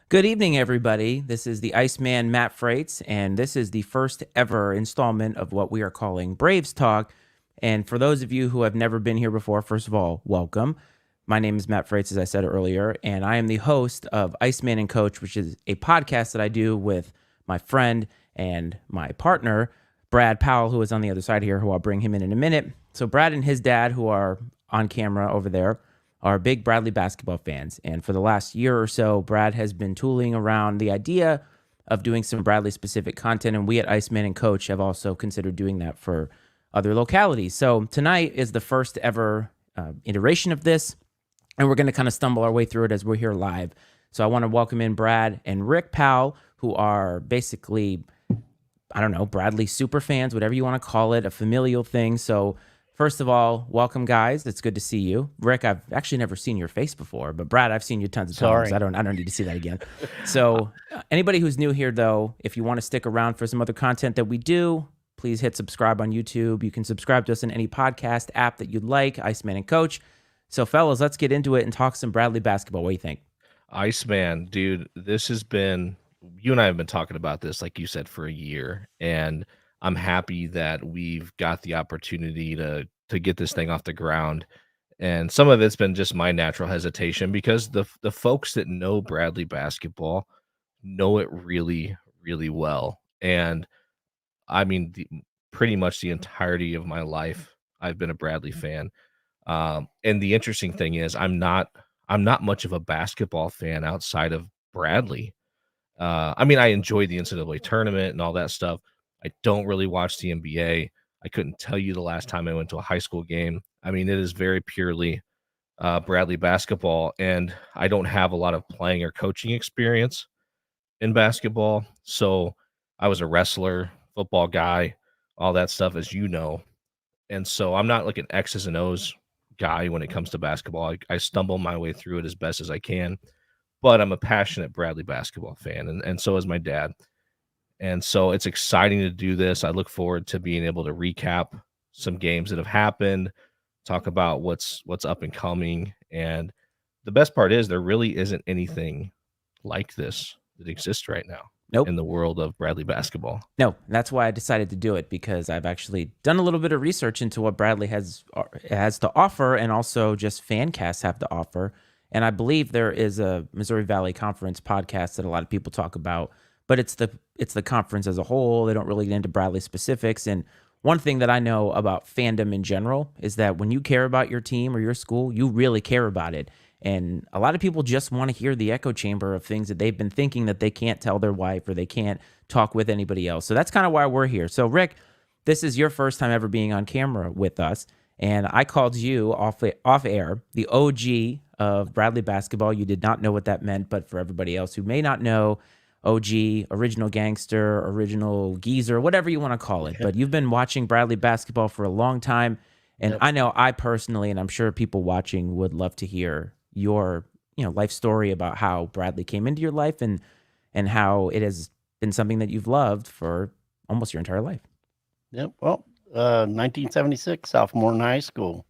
Good evening, everybody. This is the Iceman Matt Freights, and this is the first ever installment of what we are calling Braves Talk. And for those of you who have never been here before, first of all, welcome. My name is Matt Freights, as I said earlier, and I am the host of Iceman and Coach, which is a podcast that I do with my friend and my partner, Brad Powell, who is on the other side here, who I'll bring him in a minute. So Brad and his dad, who are on camera over there, are big Bradley basketball fans. And for the last year or so, Brad has been tooling around the idea of doing some Bradley specific content. And we at Iceman and Coach have also considered doing that for other localities. So tonight is the first ever iteration of this. And we're going to kind of stumble our way through it as we're here live. So I want to welcome in Brad and Rick Powell, who are basically, I don't know, Bradley super fans, whatever you want to call it, a familial thing. So first of all, welcome, guys. It's good to see you. Rick, I've actually never seen your face before, but Brad, I've seen you tons of times. I don't need to see that again. So anybody who's new here, though, if you want to stick around for some other content that we do, please hit subscribe on YouTube. You can subscribe to us in any podcast app that you'd like, Iceman and Coach. So, fellas, let's get into it and talk some Bradley basketball. What do you think? Iceman, dude, this has been, you and I have been talking about this, like you said, for a year, and I'm happy that we've got the opportunity to get this thing off the ground. And some of it's been just my natural hesitation because the folks that know Bradley basketball know it really, really well. And I mean, pretty much the entirety of my life, I've been a Bradley fan. And the interesting thing is, I'm not much of a basketball fan outside of Bradley. I mean, I enjoy the NCAA tournament and all that stuff. I don't really watch the NBA. I couldn't tell you the last time I went to a high school game. I mean, it is very purely Bradley basketball, and I don't have a lot of playing or coaching experience in basketball. So I was a wrestler, football guy, all that stuff, as you know. And so I'm not like an X's and O's guy when it comes to basketball. I stumble my way through it as best as I can, but I'm a passionate Bradley basketball fan, and so is my dad. And so it's exciting to do this. I look forward to being able to recap some games that have happened, talk about what's up and coming. And the best part is there really isn't anything like this that exists right now Nope. in the world of Bradley basketball. No, that's why I decided to do it, because I've actually done a little bit of research into what Bradley has to offer, and also just fan casts have to offer. And I believe there is a Missouri Valley Conference podcast that a lot of people talk about, but it's the conference as a whole. They don't really get into Bradley specifics. And one thing that I know about fandom in general is that when you care about your team or your school, you really care about it. And a lot of people just want to hear the echo chamber of things that they've been thinking that they can't tell their wife or they can't talk with anybody else. So that's kind of why we're here. So, Rick, this is your first time ever being on camera with us. And I called you off air, the OG of Bradley basketball. You did not know what that meant, but for everybody else who may not know, OG, original gangster, original geezer, whatever you want to call it. But you've been watching Bradley basketball for a long time. And I know I personally, and I'm sure people watching would love to hear your life story about how Bradley came into your life and how it has been something that you've loved for almost your entire life. Yep. Well, 1976, sophomore in high school.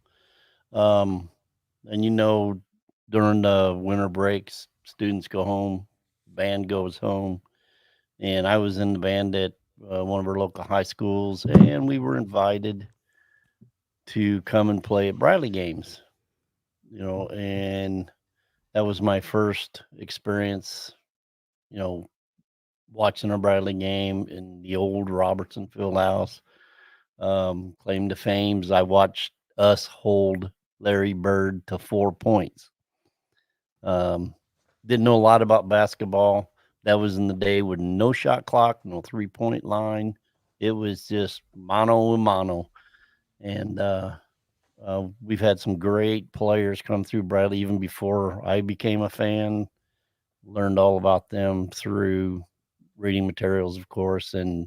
And during the winter breaks, students go home, band goes home, and I was in the band at one of our local high schools, and we were invited to come and play at Bradley games. And that was my first experience, watching a Bradley game in the old Robertson Field House. Claim to fame, I watched us hold Larry Bird to 4 points. Didn't know a lot about basketball. That was in the day with no shot clock, no 3-point line. It was just mano a mano. And we've had some great players come through Bradley even before I became a fan. Learned all about them through reading materials, of course, and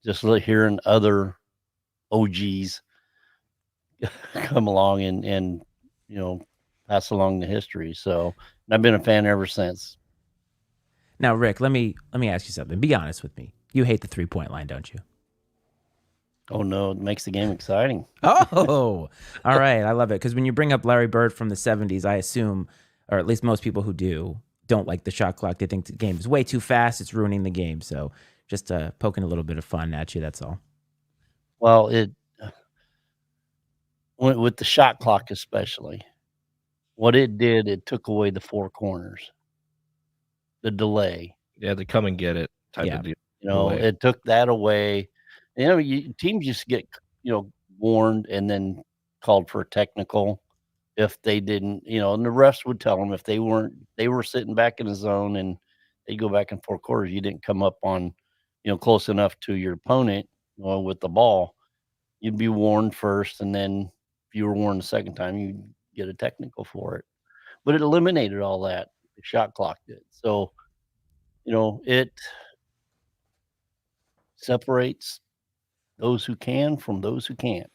just hearing other OGs come along and pass along the history. So I've been a fan ever since. Now, Rick, let me ask you something. Be honest with me. You hate the 3-point line, don't you? Oh, no, it makes the game exciting. Oh, all right. I love it. Because when you bring up Larry Bird from the 70s, I assume, or at least most people who do, don't like the shot clock. They think the game is way too fast. It's ruining the game. So just poking a little bit of fun at you. That's all. Well, with the shot clock especially, what it did, it took away the four corners, the delay. Yeah, the come and get it type of deal. Away. It took that away. Teams used to get, warned and then called for a technical if they didn't, and the refs would tell them if they were sitting back in the zone and they go back in four quarters, you didn't come up on, close enough to your opponent, with the ball, you'd be warned first, and then if you were warned the second time, you'd get a technical for it. But it eliminated all that. The shot clock did. So, it separates those who can from those who can't.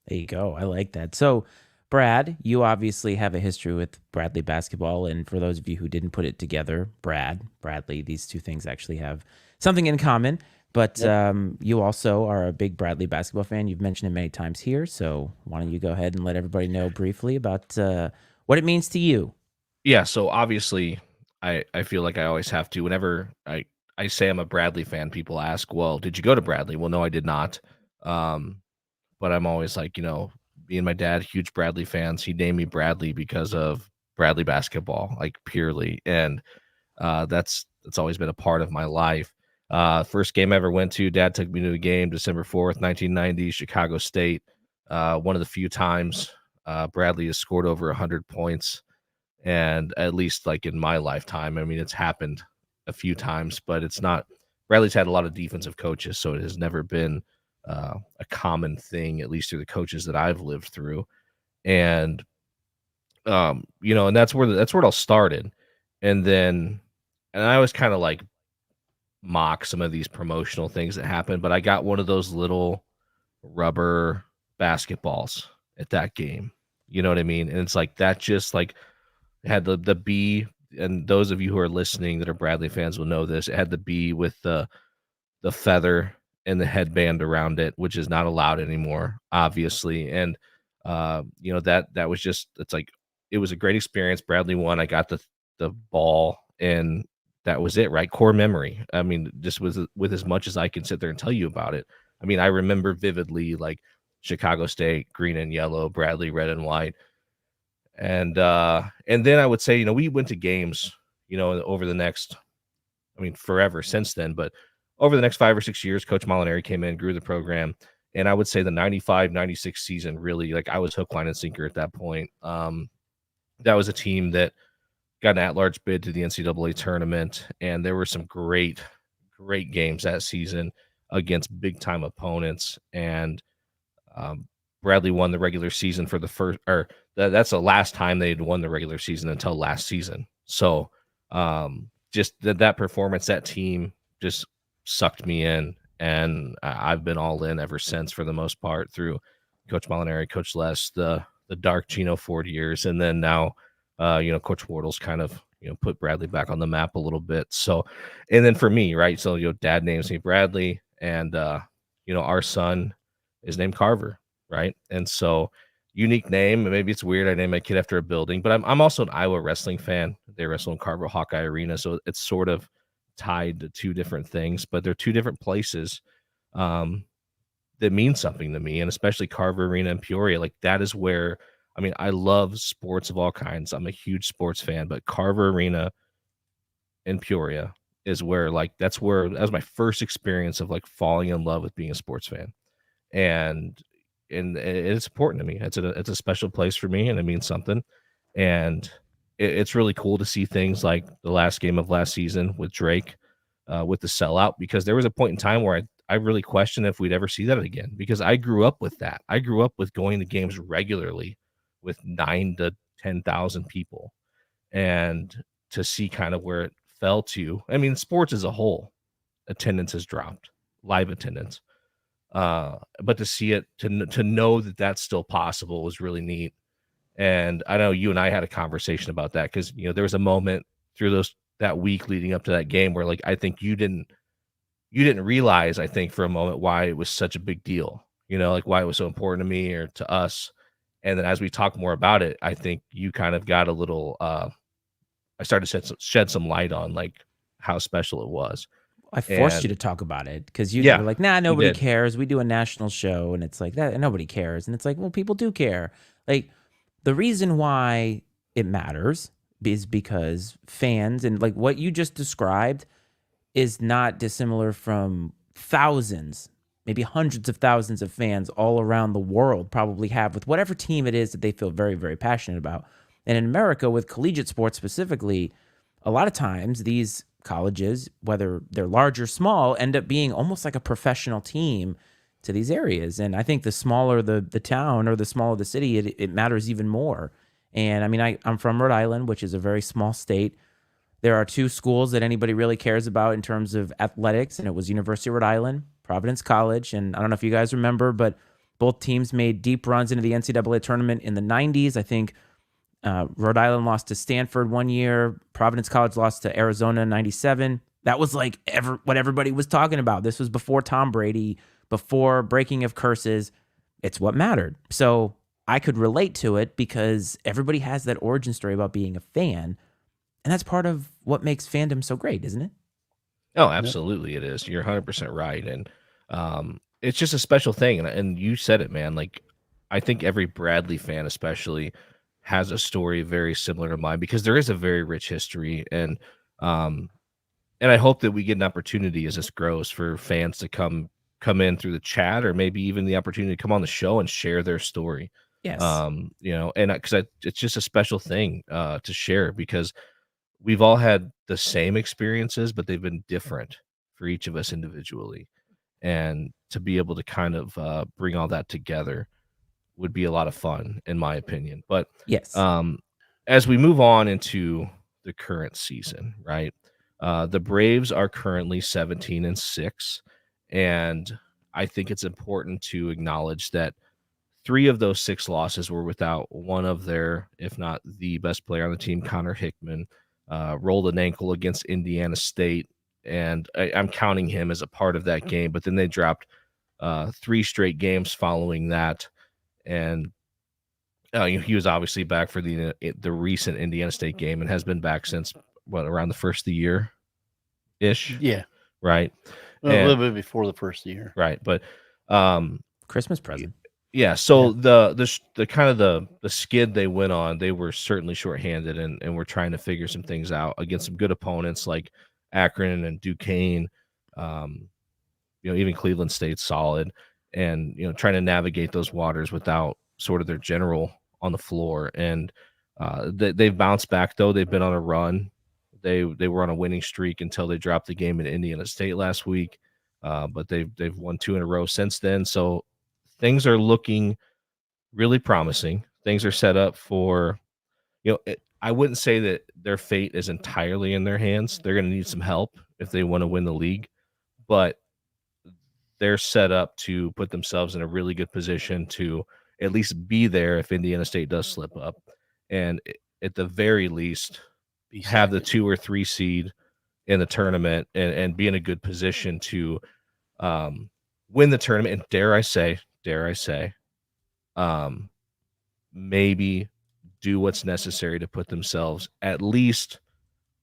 There you go. I like that. So, Brad, you obviously have a history with Bradley basketball. And for those of you who didn't put it together, Bradley, these two things actually have something in common. But you also are a big Bradley basketball fan. You've mentioned it many times here. So why don't you go ahead and let everybody know briefly about what it means to you? Yeah, so obviously, I feel like I always have to. Whenever I say I'm a Bradley fan, people ask, "Well, did you go to Bradley?" Well, no, I did not. But I'm always like, me and my dad, huge Bradley fans. He named me Bradley because of Bradley basketball, like purely, and that's always been a part of my life. First game I ever went to, Dad took me to a game, December 4th, 1990, Chicago State. One of the few times Bradley has scored over 100 points. And at least like in my lifetime, I mean, it's happened a few times, but it's not. Bradley's had a lot of defensive coaches, so it has never been a common thing, at least through the coaches that I've lived through. And and that's where it all started. And I always kind of like mock some of these promotional things that happen, but I got one of those little rubber basketballs at that game. You know what I mean? And it's like that, just like had the B, and those of you who are listening that are Bradley fans will know this. It had the B with the feather and the headband around it, which is not allowed anymore, obviously. And that was just, it's like, it was a great experience. Bradley won. I got the ball, and that was it, right? Core memory. I mean, just with as much as I can sit there and tell you about it. I mean, I remember vividly like Chicago State, green and yellow, Bradley, red and white. And then I would say, we went to games, over the next, I mean, forever since then, but over the next 5 or 6 years, Coach Molinari came in, grew the program. And I would say the 95-96 season, really, like, I was hook, line, and sinker at that point. That was a team that got an at-large bid to the NCAA tournament, and there were some great, great games that season against big-time opponents. And Bradley won the regular season for the first, or that's the last time they'd won the regular season until last season. So just that performance, that team just sucked me in, and I've been all in ever since, for the most part, through Coach Molinari, Coach Les, the dark Gino Ford years, and then now Coach Wardle's kind of put Bradley back on the map a little bit. So, and then for me, right, so Dad names me Bradley, and our son is named Carver, right? And so, unique name. Maybe it's weird I named my kid after a building, but I'm also an Iowa wrestling fan. They wrestle in Carver Hawkeye Arena, so it's sort of tied to two different things, but they're two different places that mean something to me, and especially Carver Arena and Peoria. Like, that is where, I mean, I love sports of all kinds. I'm a huge sports fan, but Carver Arena in Peoria is where, like, that was my first experience of like falling in love with being a sports fan. And it's important to me. It's a special place for me, and it means something. And it's really cool to see things like the last game of last season with Drake, with the sellout, because there was a point in time where I really questioned if we'd ever see that again, because I grew up with that. I grew up with going to games regularly with 9,000 to 10,000 people, and to see kind of where it fell to. I mean, sports as a whole, attendance has dropped, live attendance. But to see it, to know that that's still possible was really neat. And I know you and I had a conversation about that, because there was a moment through that week leading up to that game where, like, I think you didn't realize, I think, for a moment, why it was such a big deal, like why it was so important to me or to us. And then as we talk more about it, I think you kind of got a little I started to shed some light on like how special it was. I forced you And to talk about it because you were yeah, like, nah, you nobody did. cares. We do a national show, and it's like that, and nobody cares. And it's like, well, people do care. Like, the reason why it matters is because fans, and like what you just described is not dissimilar from thousands, maybe hundreds of thousands of fans all around the world probably have with whatever team it is that they feel very, very passionate about. And in America, with collegiate sports specifically, a lot of times these colleges, whether they're large or small, end up being almost like a professional team to these areas. And I think the smaller the town or the smaller the city, it matters even more. And I mean, I'm from Rhode Island, which is a very small state. There are two schools that anybody really cares about in terms of athletics, and it was University of Rhode Island, Providence College. And I don't know if you guys remember, but both teams made deep runs into the NCAA tournament in the 90s. I think Rhode Island lost to Stanford one year. Providence College lost to Arizona in 97. That was like what everybody was talking about. This was before Tom Brady, before breaking of curses. It's what mattered. So I could relate to it because everybody has that origin story about being a fan. And that's part of what makes fandom so great, isn't it? Oh, Yep. absolutely it is. You're 100% right. And it's just a special thing. And you said it, man. Like, I think every Bradley fan, especially, has a story very similar to mine because there is a very rich history. Um, and I hope that we get an opportunity as this grows for fans to come in through the chat, or maybe even the opportunity to come on the show and share their story. Yes. And because it's just a special thing to share because we've all had the same experiences, but they've been different for each of us individually. And to be able to kind of bring all that together would be a lot of fun, in my opinion. But Yes. um, as we move on into the current season, right? The Braves are currently 17-6, and I think it's important to acknowledge that 3 of those 6 losses were without one of their, if not the best player on the team, Connor Hickman, rolled an ankle against Indiana State, and I'm counting him as a part of that game. But then they dropped 3 straight games following that, and he was obviously back for the recent Indiana State game and has been back since around the first of the year ish, Yeah. right? Well, a And little bit before the first year. right, but um, Christmas present. yeah, so the kind of the skid they went on, they were certainly shorthanded and were trying to figure some things out against some good opponents like Akron and Duquesne. Um, even Cleveland State's solid, and trying to navigate those waters without sort of their general on the floor. And they've bounced back though. They've been on a run. They were on a winning streak until they dropped the game in Indiana State last week. But they've won 2 in a row since then. So things are looking really promising. Things are set up for, I wouldn't say that their fate is entirely in their hands. They're going to need some help if they want to win the league, but they're set up to put themselves in a really good position to at least be there if Indiana State does slip up, and at the very least have the 2 or 3 seed in the tournament and be in a good position to win the tournament. And dare I say, um, maybe do what's necessary to put themselves at least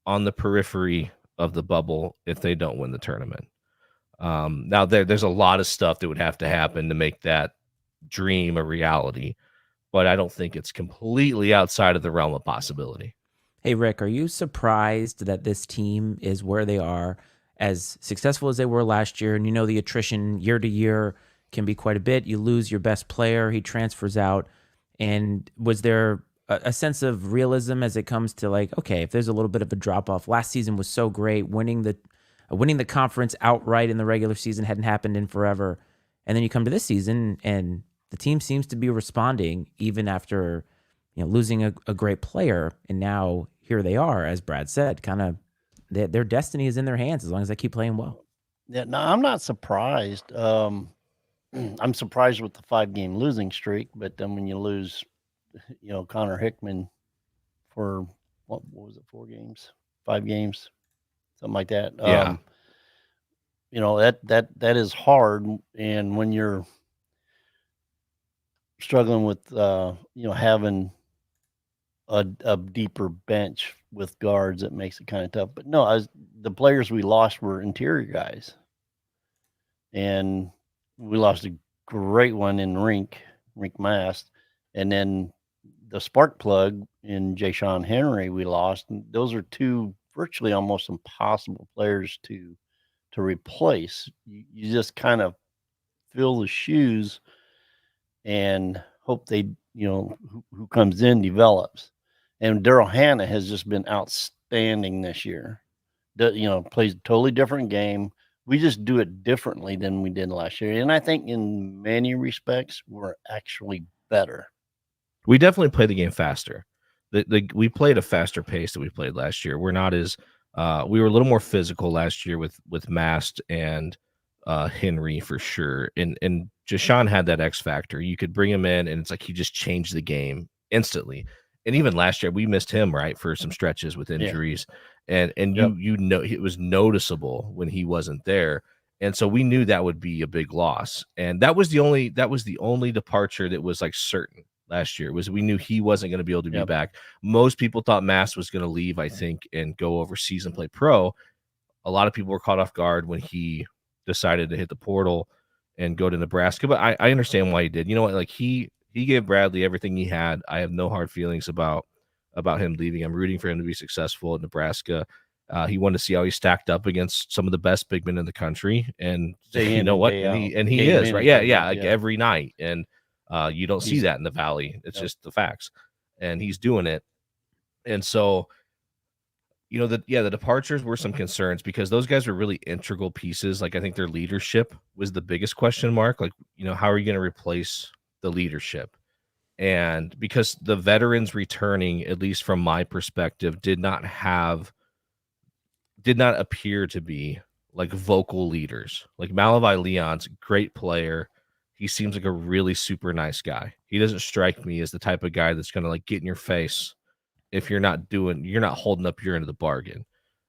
on the periphery of the bubble if they don't win the tournament. Now there's a lot of stuff that would have to happen to make that dream a reality, but I don't think it's completely outside of the realm of possibility. Hey, Rick, are you surprised that this team is where they are, as successful as they were last year? And the attrition year to year can be quite a bit. You lose your best player, he transfers out. And was there a sense of realism as it comes to like, okay, if there's a little bit of a drop off, last season was so great, winning the conference outright in the regular season hadn't happened in forever. And then you come to this season and the team seems to be responding even after losing a great player. And now here they are, as Brad said, kind of their destiny is in their hands as long as they keep playing well. Yeah, no, I'm not surprised. I'm surprised with the 5-game losing streak, but then when you lose, Connor Hickman for what was it, 4 games, 5 games, something like that. Yeah. That is hard, and when you're struggling with having a deeper bench with guards that makes it kind of tough. But no, the players we lost were interior guys, and we lost a great one in Rink Mast, and then the spark plug in Jay-Sean Henry we lost. And those are two virtually almost impossible players to replace. You just kind of fill the shoes and hope they, who comes in develops. And Daryl Hannah has just been outstanding this year. Plays a totally different game. We just do it differently than we did last year. And I think in many respects, we're actually better. We definitely play the game faster. We played a faster pace that we played last year. We're not as we were a little more physical last year with Mast and Henry for sure. And Jashawn had that X factor. You could bring him in, and it's like he just changed the game instantly. And even last year, we missed him right for some stretches with injuries, and Yep. you know it was noticeable when he wasn't there. And so we knew that would be a big loss. And that was the only departure that was like certain last year, was we knew he wasn't going to be able to be Yep. back. Most people thought Mast was going to leave, I think, and go overseas and play pro. A lot of people were caught off guard when he decided to hit the portal and go to Nebraska. But I understand why he did. You know what? Like he gave Bradley everything he had. I have no hard feelings about him leaving. I'm rooting for him to be successful at Nebraska. He wanted to see how he stacked up against some of the best big men in the country, and Day you in know and what? day And he out. is Game right. in Yeah, and yeah, day like out. every night, and you don't see that in the Valley. It's just the facts, and he's doing it. And so, the departures were some concerns because those guys were really integral pieces. Like I think their leadership was the biggest question mark. Like, how are you going to replace the leadership? And because the veterans returning, at least from my perspective, did not appear to be like vocal leaders. Like Malavi Leon's a great player. He seems like a really super nice guy. He doesn't strike me as the type of guy that's going to like get in your face if you're not holding up your end of the bargain.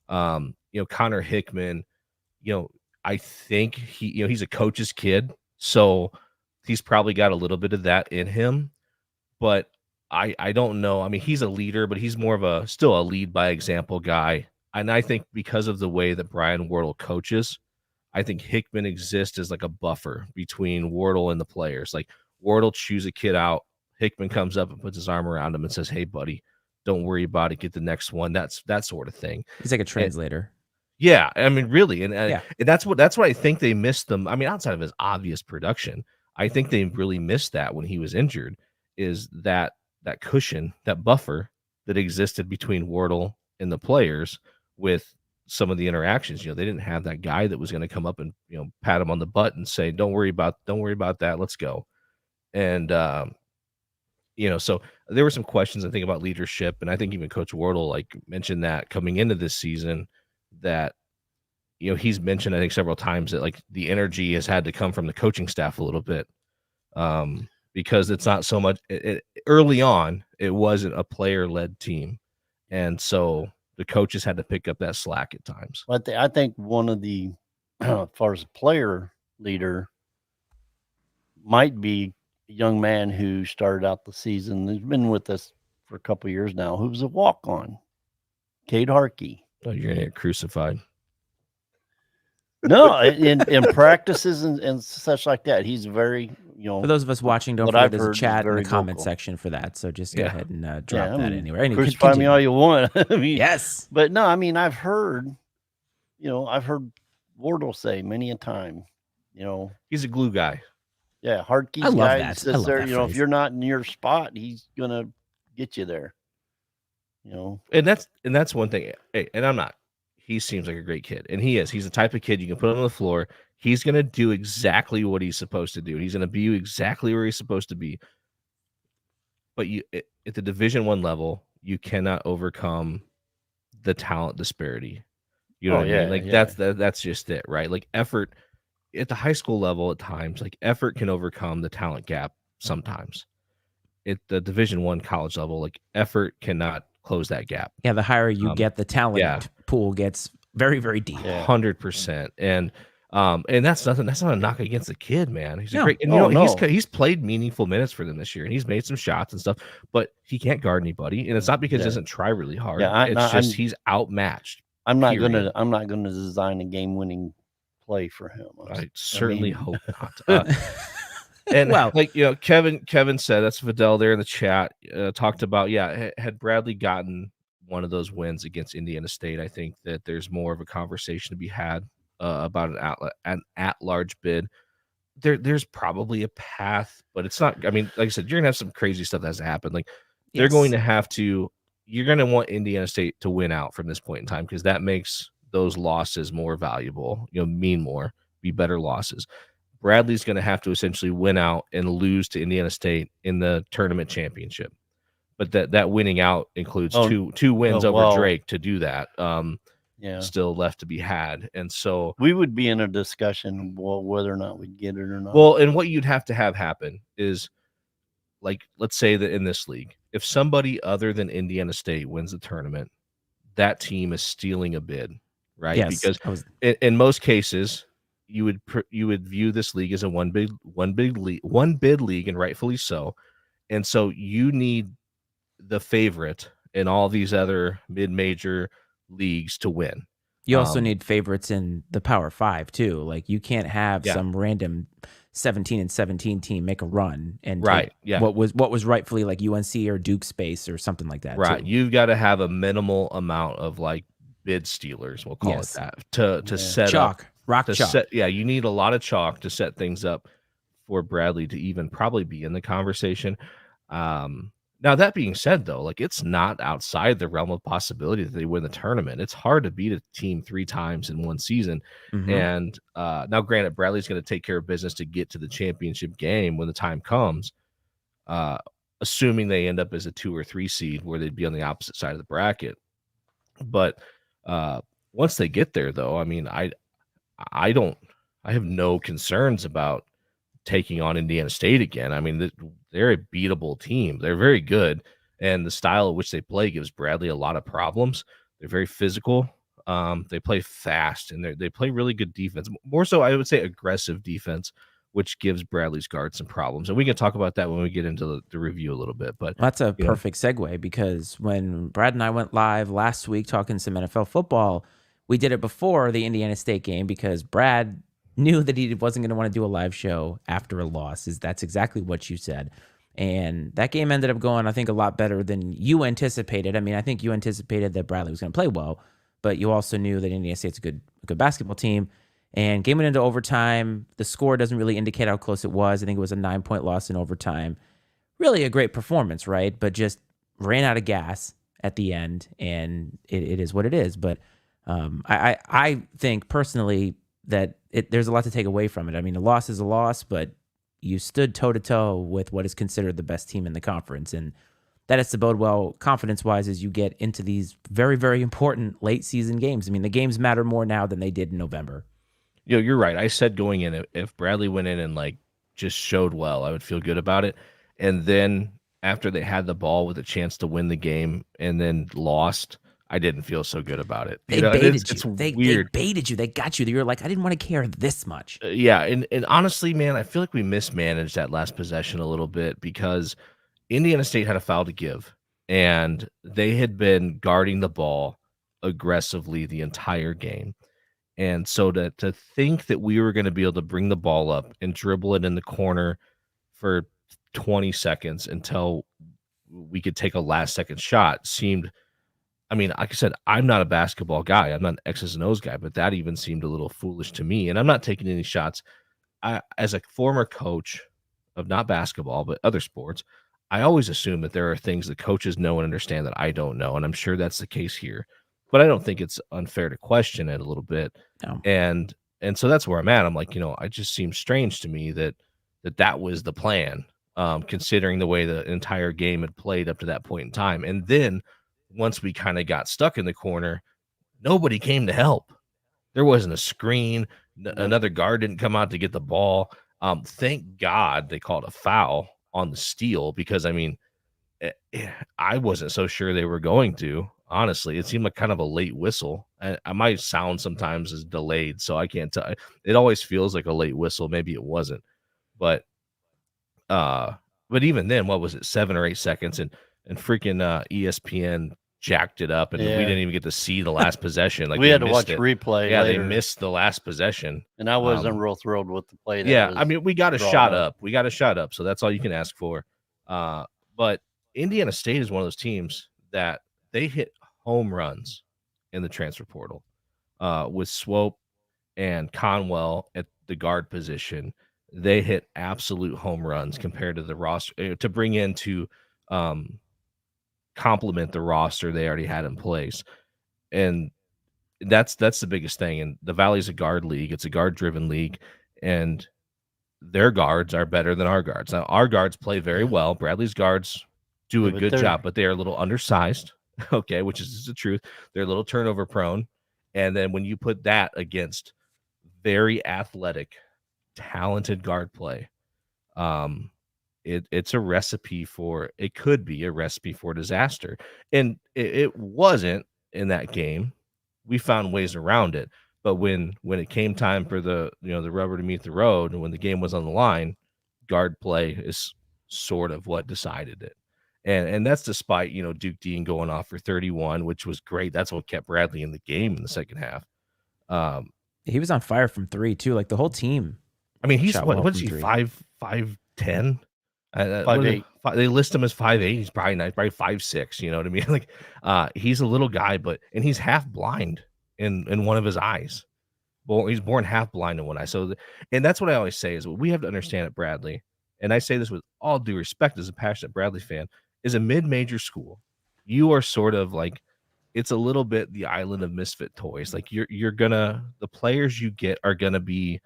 Connor Hickman, I think he's a coach's kid, so he's probably got a little bit of that in him, but I don't know. I mean, he's a leader, but he's more of still a lead by example guy. And I think because of the way that Brian Wardle coaches, I think Hickman exists as like a buffer between Wardle and the players. Like Wardle chews a kid out, Hickman comes up and puts his arm around him and says, "Hey, buddy, don't worry about it. Get the next one." That's that sort of thing. He's like a translator. Yeah, I mean, really, and Yeah. that's what I think they missed them. I mean, outside of his obvious production, I think they really missed that when he was injured. Is that cushion, that buffer that existed between Wardle and the players with some of the interactions? They didn't have that guy that was going to come up and pat him on the butt and say, "Don't worry about that. Let's go." And so there were some questions I think about leadership, and I think even Coach Wardle like mentioned that coming into this season that he's mentioned I think several times that like the energy has had to come from the coaching staff a little bit, because it's not so much early on. It wasn't a player-led team, and so the coaches had to pick up that slack at times. I think one of the, as far as player leader, might be a young man who started out the season. He's been with us for a couple of years now. Who was a walk-on, Cade Harkey. Oh, you're gonna get crucified. No, in practices and such like that, he's very, For those of us watching, don't what forget I've there's a heard, he's chat in the very comment vocal. section for that. So just go Yeah. ahead and drop I that mean, anywhere. Anyway, crucify me continue. all you want. I mean, Yes. but no, I mean, I've heard Wardle say many a time, He's a glue guy. yeah, Hartkey's I love guy that. I sits love there, that if phrase. you're not in your spot, he's gonna get you there. And that's one thing. Hey, and I'm not. He seems like a great kid, and he is. He's the type of kid you can put him on the floor. He's going to do exactly what he's supposed to do. He's going to be exactly where he's supposed to be. But at the Division I level, you cannot overcome the talent disparity. You know what I mean? Like that's just it, right? Like effort at the high school level at times, like effort can overcome the talent gap sometimes. At the Division I college level, like effort cannot close that gap. Yeah, the higher you get, the talent pool gets very, very deep. 100%. And And that's nothing. That's not a knock against the kid, man. He's a No. great, and Oh, he's played meaningful minutes for them this year, and he's made some shots and stuff. But he can't guard anybody, and it's not because he Yeah. doesn't try really hard. Yeah, It's just he's outmatched. I'm not period. gonna design a game-winning play for him. I certainly mean- hope not. And Well- Kevin said, that's Vidal there in the chat, talked about, had Bradley gotten one of those wins against Indiana State, I think that there's more of a conversation to be had about an at-large bid. There's probably a path, but it's not. I mean, like I said, you're gonna have some crazy stuff that has to happen. Like they're going to have to. You're going to want Indiana State to win out from this point in time because that makes those losses more valuable. Mean more, be better losses. Bradley's going to have to essentially win out and lose to Indiana State in the tournament championship. But that winning out includes two wins over Drake to do that. Still left to be had. And so we would be in a discussion whether or not we'd get it or not. Well, and what you'd have to have happen is, like, let's say that in this league, if somebody other than Indiana State wins the tournament, that team is stealing a bid, right? Yes, because in most cases, you would view this league as a one bid league, and rightfully so. And so you need the favorite in all these other mid-major leagues to win. You also need favorites in the Power 5 too. Like you can't have some random 17-17 team make a run and what was rightfully like UNC or Duke space or something like that. Right. Too. You've got to have a minimal amount of like bid stealers, we'll call it that, to set chalk. up Rock chalk. You need a lot of chalk to set things up for Bradley to even probably be in the conversation. Now, that being said, though, like it's not outside the realm of possibility that they win the tournament. It's hard to beat a team 3 times in one season. Mm-hmm. And now, granted, Bradley's going to take care of business to get to the championship game when the time comes, assuming they end up as a 2 or 3 seed where they'd be on the opposite side of the bracket. But once they get there, though, I mean, I have no concerns about taking on Indiana State again. I mean, they're a beatable team. They're very good, and the style at which they play gives Bradley a lot of problems. They're very physical. They play fast, and they play really good defense. More so, I would say aggressive defense, which gives Bradley's guard some problems. And we can talk about that when we get into the review a little bit. But that's a perfect segue, because when Brad and I went live last week talking some NFL football, we did it before the Indiana State game because Brad knew that he wasn't going to want to do a live show after a loss. That's exactly what you said. And that game ended up going, I think, a lot better than you anticipated. I mean, I think you anticipated that Bradley was going to play well, but you also knew that Indiana State's a good basketball team. And game went into overtime. The score doesn't really indicate how close it was. I think it was a 9-point loss in overtime. Really a great performance, right? But just ran out of gas at the end, and it is what it is. But I think personally that there's a lot to take away from it. I mean, a loss is a loss, but you stood toe-to-toe with what is considered the best team in the conference, and that is to bode well confidence-wise as you get into these very, very important late-season games. I mean, the games matter more now than they did in November. You're right. I said going in, if Bradley went in and like just showed well, I would feel good about it. And then after they had the ball with a chance to win the game and then lost, I didn't feel so good about it. They baited you. It's They weird. baited you. They got you. You're like, I didn't want to care this much. And honestly, man, I feel like we mismanaged that last possession a little bit because Indiana State had a foul to give, and they had been guarding the ball aggressively the entire game. And so to think that we were going to be able to bring the ball up and dribble it in the corner for 20 seconds until we could take a last-second shot seemed – I mean, like I said, I'm not a basketball guy. I'm not an X's and O's guy, but that even seemed a little foolish to me. And I'm not taking any shots. As a former coach of not basketball, but other sports, I always assume that there are things that coaches know and understand that I don't know. And I'm sure that's the case here. But I don't think it's unfair to question it a little bit. No. And so that's where I'm at. I'm like, it just seems strange to me that was the plan, considering the way the entire game had played up to that point in time. And then once we kind of got stuck in the corner, nobody came to help. There wasn't a screen. Another guard didn't come out to get the ball. Thank God they called a foul on the steal because, I mean, I wasn't so sure they were going to. Honestly, it seemed like kind of a late whistle. I might sound sometimes as delayed, so I can't tell. It always feels like a late whistle. Maybe it wasn't, but uh, but even then, what was it, 7 or 8 seconds, and freaking ESPN jacked it up, and we Yeah. didn't even get to see the last possession. Like We they had to missed watch it. replay Yeah, they later, missed the last possession. and I wasn't real thrilled with the play that Yeah, was I mean, we got a drawn shot up. We got a shot up, so that's all you can ask for. But Indiana State is one of those teams that they hit home runs in the transfer portal with Swope and Conwell at the guard position. They hit absolute home runs compared to the roster to bring in to complement the roster they already had in place. And that's the biggest thing. And the Valley's a guard league. It's a guard driven league. And their guards are better than our guards. Now, our guards play very well. Bradley's guards do Yeah, a but good they're- job, but they are a little undersized. Okay, which is the truth. They're a little turnover prone. And then when you put that against very athletic, talented guard play, um, it's a recipe for it could be a recipe for disaster. And it wasn't in that game. We found ways around it. But when it came time for the the rubber to meet the road, and when the game was on the line, guard play is sort of what decided it. And that's despite Duke Dean going off for 31, which was great. That's what kept Bradley in the game in the second half. He was on fire from three too. Like the whole team. I mean, he's Shot what? well What's from he? three. 5'10". 5'8". They list him as 5'8". He's probably not, probably 5'6". You know what I mean? Like, he's a little guy, and he's half blind in one of his eyes. Well, he's born half blind in one eye. So, and that's what I always say is what we have to understand at Bradley. And I say this with all due respect as a passionate Bradley fan, is a mid-major school. You are sort of like, it's a little bit the island of misfit toys. Like the players you get are gonna be,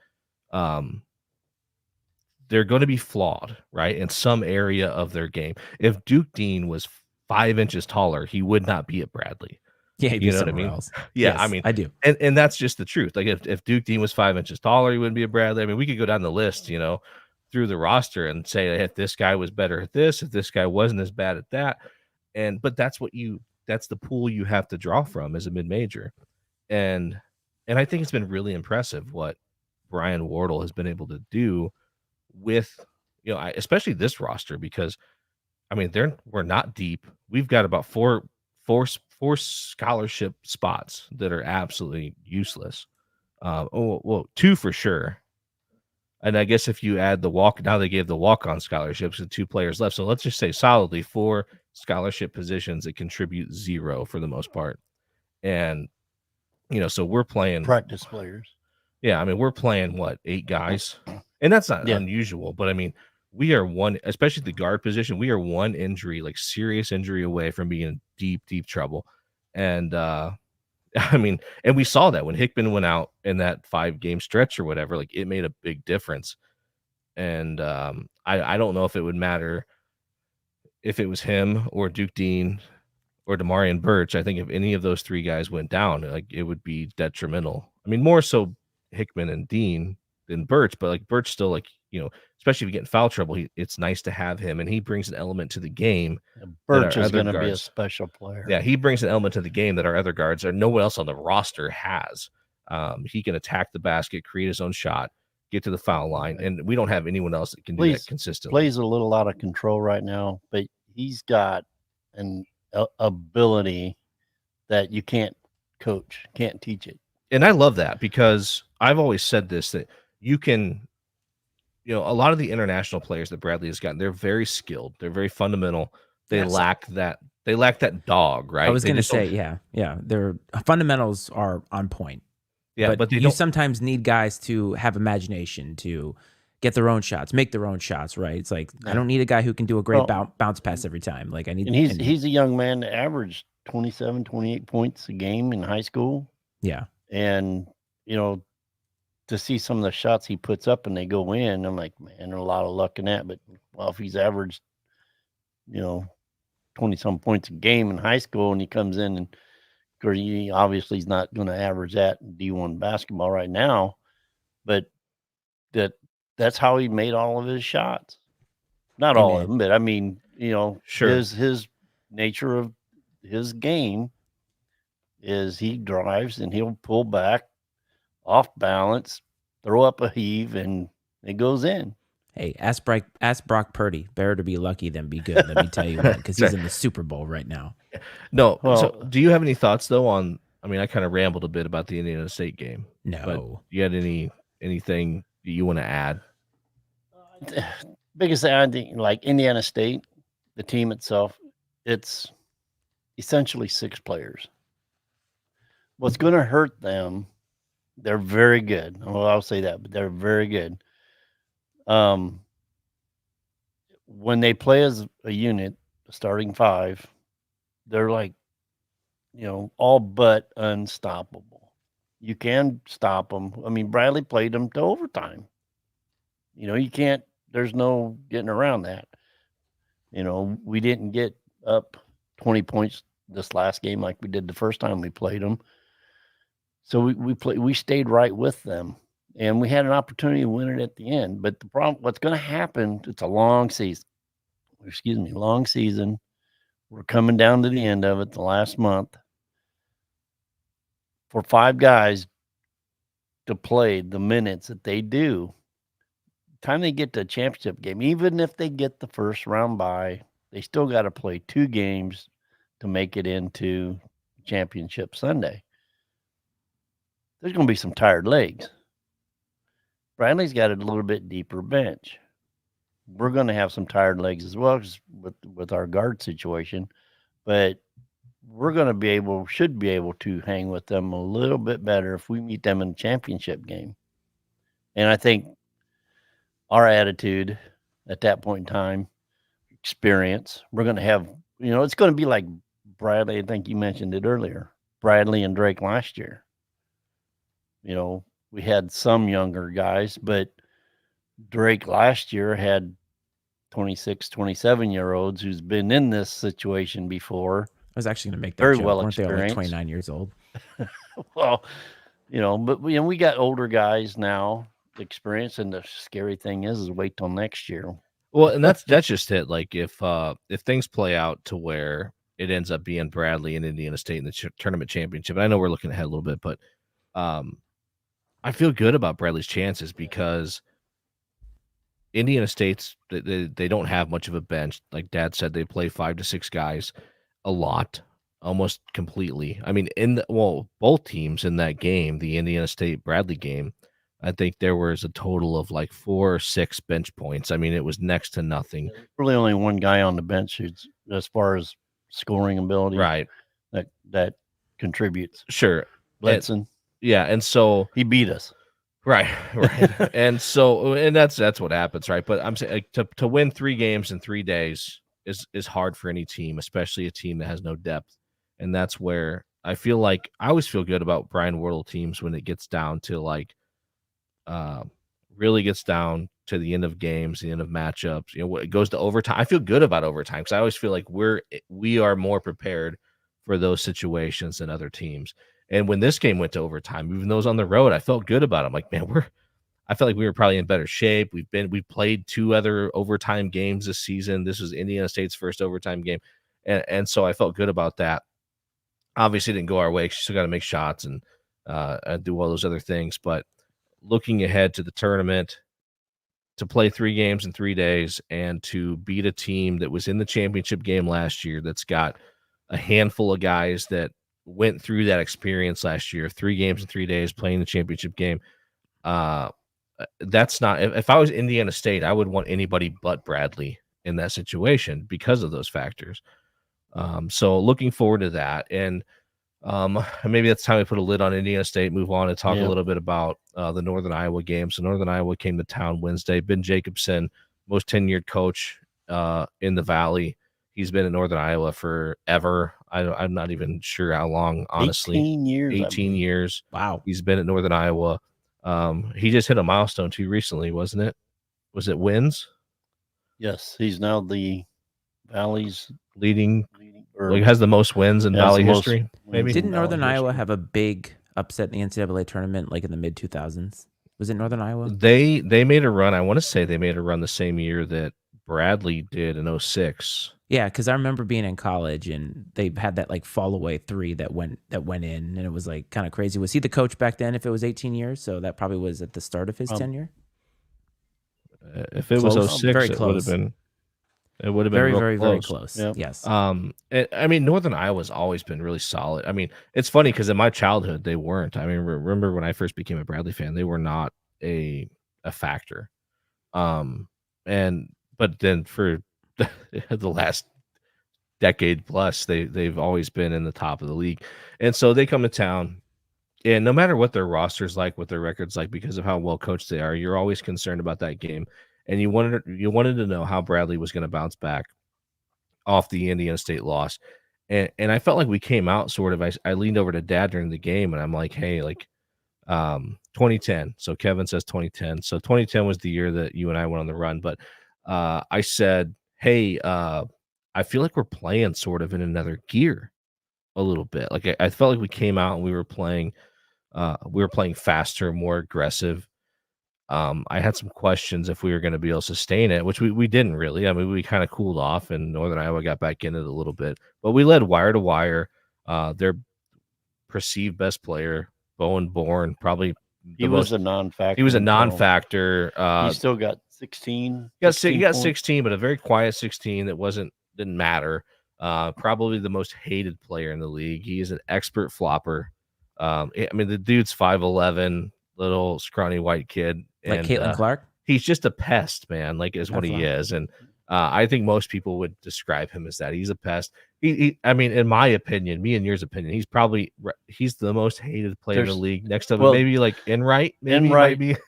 they're going to be flawed, right, in some area of their game. If Duke Dean was 5 inches taller, he would not be at Bradley. Yeah, he'd be You know what I somewhere mean? else. Yeah, Yes, I mean, I do. and that's just the truth. Like if Duke Dean was 5 inches taller, he wouldn't be at Bradley. I mean, we could go down the list, through the roster and say if this guy was better at this, if this guy wasn't as bad at that. But that's the pool you have to draw from as a mid-major. And I think it's been really impressive what Brian Wardle has been able to do with especially this roster, because I mean we're not deep. We've got about four scholarship spots that are absolutely useless. Two for sure. And I guess if you add now they gave the walk-on scholarships to 2 players left. So let's just say solidly 4 scholarship positions that contribute 0 for the most part. And so we're playing practice players. Yeah, I mean, we're playing 8 guys, and that's not unusual. But I mean, we are especially the guard position. We are one injury, like serious injury, away from being in deep, deep trouble. And I mean, and we saw that when Hickman went out in that 5-game stretch or whatever. Like, it made a big difference. And I don't know if it would matter if it was him or Duke Dean or Demarion Birch. I think if any of those 3 guys went down, like, it would be detrimental. I mean, more so Hickman and Dean than Birch, but like Birch still, like, especially if you get in foul trouble, it's nice to have him, and he brings an element to the game. Birch is going to be a special player. Yeah, he brings an element to the game that our other guards or no one else on the roster has. He can attack the basket, create his own shot, get to the foul line, and we don't have anyone else that can do that consistently. Plays a little out of control right now, but he's got an ability that you can't coach, can't teach it. And I love that, because I've always said this, that you can, a lot of the international players that Bradley has gotten, they're very skilled. They're very fundamental. They lack that dog, right? I was going to say, yeah. Their fundamentals are on point. Yeah, but you sometimes need guys to have imagination, to get their own shots, make their own shots, right? It's like, I don't need a guy who can do a great bounce pass every time. Like, I need. And he's a young man that averaged 27, 28 points a game in high school. Yeah. And, to see some of the shots he puts up and they go in, I'm like, man, there's a lot of luck in that. But, well, if he's averaged, 20-some points a game in high school and he comes in, and of course, he obviously he's not going to average that in D1 basketball right now, but that's how he made all of his shots. Not all of them, but I mean, Sure. his nature of his game is he drives and he'll pull back off balance, throw up a heave, and it goes in. Hey, ask Brock Purdy. Better to be lucky than be good. Let me tell you what, because he's in the Super Bowl right now. No. Well, So do you have any thoughts though on, I mean, I kind of rambled a bit about the Indiana State game. But No. you had anything you want to add? biggest thing, I think, like Indiana State, the team itself, it's essentially 6 players. What's going to hurt them? They're very good. Well, I'll say that, but they're very good. When they play as a unit, the starting 5, they're like, all but unstoppable. You can stop them. I mean, Bradley played them to overtime. You can't. There's no getting around that. We didn't get up 20 points this last game like we did the first time we played them. So we stayed right with them, and we had an opportunity to win it at the end. But the problem, what's going to happen? It's a long season. Long season. We're coming down to the end of it, the last month. For 5 guys to play the minutes that they do, time they get to a championship game, even if they get the first round bye, they still got to play 2 games to make it into championship Sunday. There's going to be some tired legs. Bradley's got a little bit deeper bench. We're going to have some tired legs as well with our guard situation, but we're going to should be able to hang with them a little bit better if we meet them in the championship game. And I think our attitude at that point in time, experience, we're going to have, it's going to be like Bradley. I think you mentioned it earlier, Bradley and Drake last year. We had some younger guys, but Drake last year had 26, 27-year-olds who's been in this situation before. I was actually going to make that Very joke. well Weren't they only experienced. 29 years old? Well, but we got older guys now, experience, and the scary thing is wait till next year. Well, and that's just it. Like if things play out to where it ends up being Bradley and Indiana State in the tournament championship, and I know we're looking ahead a little bit, but I feel good about Bradley's chances because Indiana State's they don't have much of a bench. Like Dad said, they play 5 to 6 guys a lot, almost completely. I mean, both teams in that game, the Indiana State Bradley game, I think there was a total of like 4 or 6 bench points. I mean, it was next to nothing. There's really only one guy on the bench who's, as far as scoring ability, Right. that contributes. Sure. Bledson. Yeah, and so he beat us. Right. and that's what happens, right? But I'm saying to win 3 games in 3 days is hard for any team, especially a team that has no depth. And that's where I feel like I always feel good about Brian Wardle teams when it gets down to like really gets down to the end of games, the end of matchups. It goes to overtime. I feel good about overtime because I always feel like we are more prepared for those situations than other teams. And when this game went to overtime, even though it was on the road, I felt good about it. I'm like, man, I felt like we were probably in better shape. We played 2 other overtime games this season. This was Indiana State's first overtime game. And so I felt good about that. Obviously it didn't go our way. You still got to make shots and do all those other things. But looking ahead to the tournament, to play 3 games in 3 days and to beat a team that was in the championship game last year, that's got a handful of guys that went through that experience last year, 3 games in 3 days playing the championship game. That's not, if I was Indiana State, I would want anybody but Bradley in that situation because of those factors. So looking forward to that. And maybe that's time we put a lid on Indiana State, move on and talk a little bit about the Northern Iowa game. So Northern Iowa came to town Wednesday. Ben Jacobson, most tenured coach in the Valley. He's been in Northern Iowa forever. I'm not even sure how long, honestly. 18 years. 18 years. Wow. He's been at Northern Iowa. He just hit a milestone too recently, wasn't it? Was it wins? Yes, he's now the Valley's leading like has the most wins in Valley history. Maybe didn't Northern Iowa have a big upset in the NCAA tournament like in the mid 2000s? Was it Northern Iowa? They made a run. I want to say they made a run the same year that Bradley did in 06. Yeah, because I remember being in college and they had that like fall away three that went in, and it was like kind of crazy. Was he the coach back then? If it was 18 years, so that probably was at the start of his tenure. If it Close. was 06, Very it would have close. been. It would have been Very, real very, close. very close. Yep. Yes. I mean, Northern Iowa's always been really solid. I mean, it's funny because in my childhood they weren't. I mean, remember when I first became a Bradley fan, they were not a factor. But then for the last decade plus, they've always been in the top of the league, and so they come to town. And no matter what their roster's like, what their record's like, because of how well coached they are, you're always concerned about that game. And you wanted to know how Bradley was going to bounce back off the Indiana State loss. And I felt like we came out sort of, I leaned over to Dad during the game and I'm like, hey, like 2010. So Kevin says 2010. So 2010 was the year that you and I went on the run. But I said, hey, I feel like we're playing sort of in another gear a little bit. Like I felt like we came out and we were playing faster, more aggressive. I had some questions if we were going to be able to sustain it, which we didn't really. I mean, we kind of cooled off, and Northern Iowa got back in it a little bit, but we led wire to wire. Their perceived best player, Bowen Bourne, probably he was a non-factor. He was a non-factor. He still got 16. He got 16, but a very quiet 16 that didn't matter. Probably the most hated player in the league. He is an expert flopper. I mean, the dude's 5'11", little scrawny white kid. Like Caitlin Clark? He's just a pest, man, like is what he is. And I think most people would describe him as that. He's a pest. I mean, in my opinion, me and yours opinion, he's the most hated player in the league. Next to maybe like Enright. Enright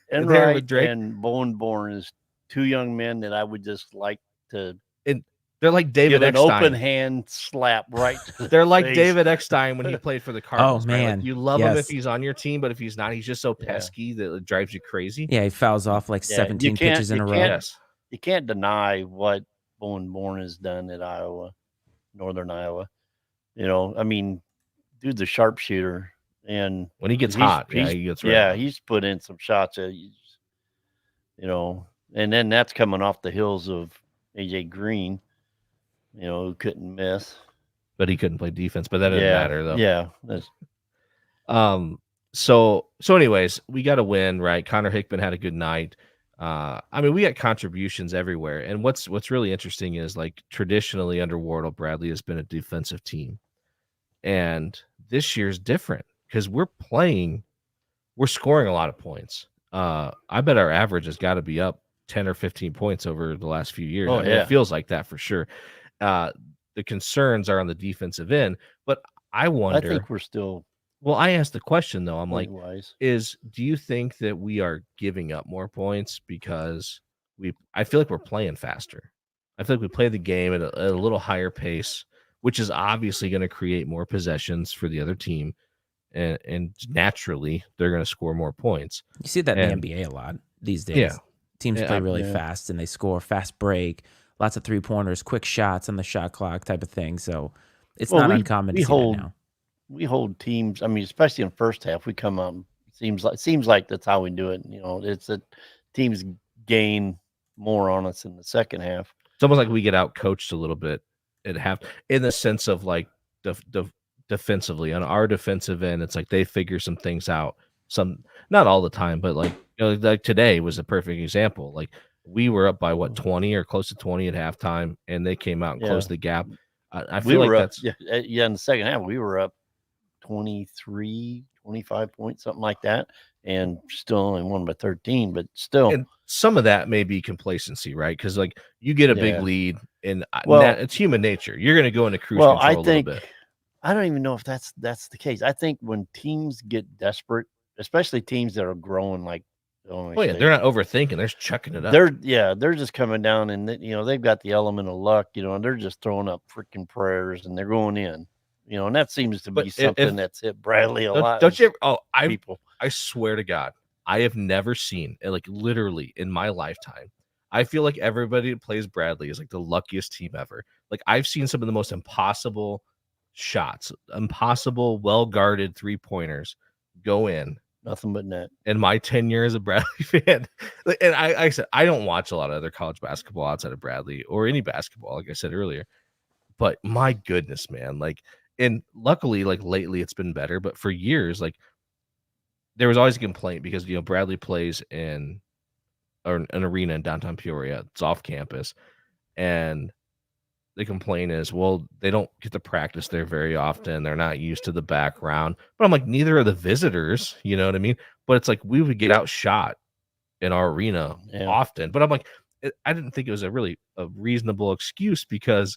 and Bowen Bourne is two young men that I would just like to. They're like David Eckstein. An open hand slap right to They're like face. David Eckstein when he played for the Cardinals. Oh, man. Right? Like you love him if he's on your team, but if he's not, he's just so pesky that it drives you crazy. Yeah, he fouls off like 17 pitches in a row. You can't deny what Bowen Bourne has done at Iowa, Northern Iowa. You know, I mean, dude's a sharpshooter. And when he gets hot, he gets red. Yeah, he's put in some shots, and then that's coming off the heels of AJ Green. Who couldn't miss. But he couldn't play defense. But that didn't matter, though. Yeah. So anyways, we got to win, right? Connor Hickman had a good night. I mean, we got contributions everywhere. And what's really interesting is, like, traditionally under Wardle, Bradley has been a defensive team. And this year's different because we're scoring a lot of points. I bet our average has got to be up 10 or 15 points over the last few years. It feels like that for sure. The concerns are on the defensive end, but I wonder. I think we're still. Well, I asked the question though. I'm like, do you think that we are giving up more points because I feel like we're playing faster. I feel like we play the game at a little higher pace, which is obviously going to create more possessions for the other team, and naturally they're going to score more points. You see that in the NBA a lot these days. Yeah. Teams play really fast and they score fast break. Lots of 3-pointers, quick shots on the shot clock type of thing. So it's not uncommon to see that now. We hold teams. I mean, especially in the first half, we come out. Seems like that's how we do it. It's that teams gain more on us in the second half. It's almost like we get out coached a little bit at half, in the sense of like defensively on our defensive end. It's like they figure some things out. Not all the time, but like today was a perfect example. Like, we were up by 20 or close to 20 at halftime, and they came out and closed the gap. I feel like that's in the second half we were up 23, 25 points, something like that, and still only won by 13. But still, and some of that may be complacency, right? Because like you get a big lead, and it's human nature. You're going to go into cruise control a little bit. I don't even know if that's the case. I think when teams get desperate, especially teams that are growing like. They're not overthinking. They're just chucking it up. They're just coming down, and they've got the element of luck, and they're just throwing up freaking prayers, and they're going in, and that seems to be something that's hit Bradley a lot. Don't you ever? I swear to God, I have never seen, like, literally in my lifetime, I feel like everybody that plays Bradley is like the luckiest team ever. Like, I've seen some of the most impossible shots, well guarded 3-pointers go in. Nothing but net. In my 10 years as a Bradley fan, and I said I don't watch a lot of other college basketball outside of Bradley or any basketball, like I said earlier. But my goodness, man, like, and luckily, like lately, it's been better. But for years, like, there was always a complaint because Bradley plays in an arena in downtown Peoria. It's off campus, and the complaint is, well, they don't get to practice there very often. They're not used to the background. But I'm like, neither are the visitors. You know what I mean? But it's like we would get outshot in our arena often. But I'm like, I didn't think it was a reasonable excuse because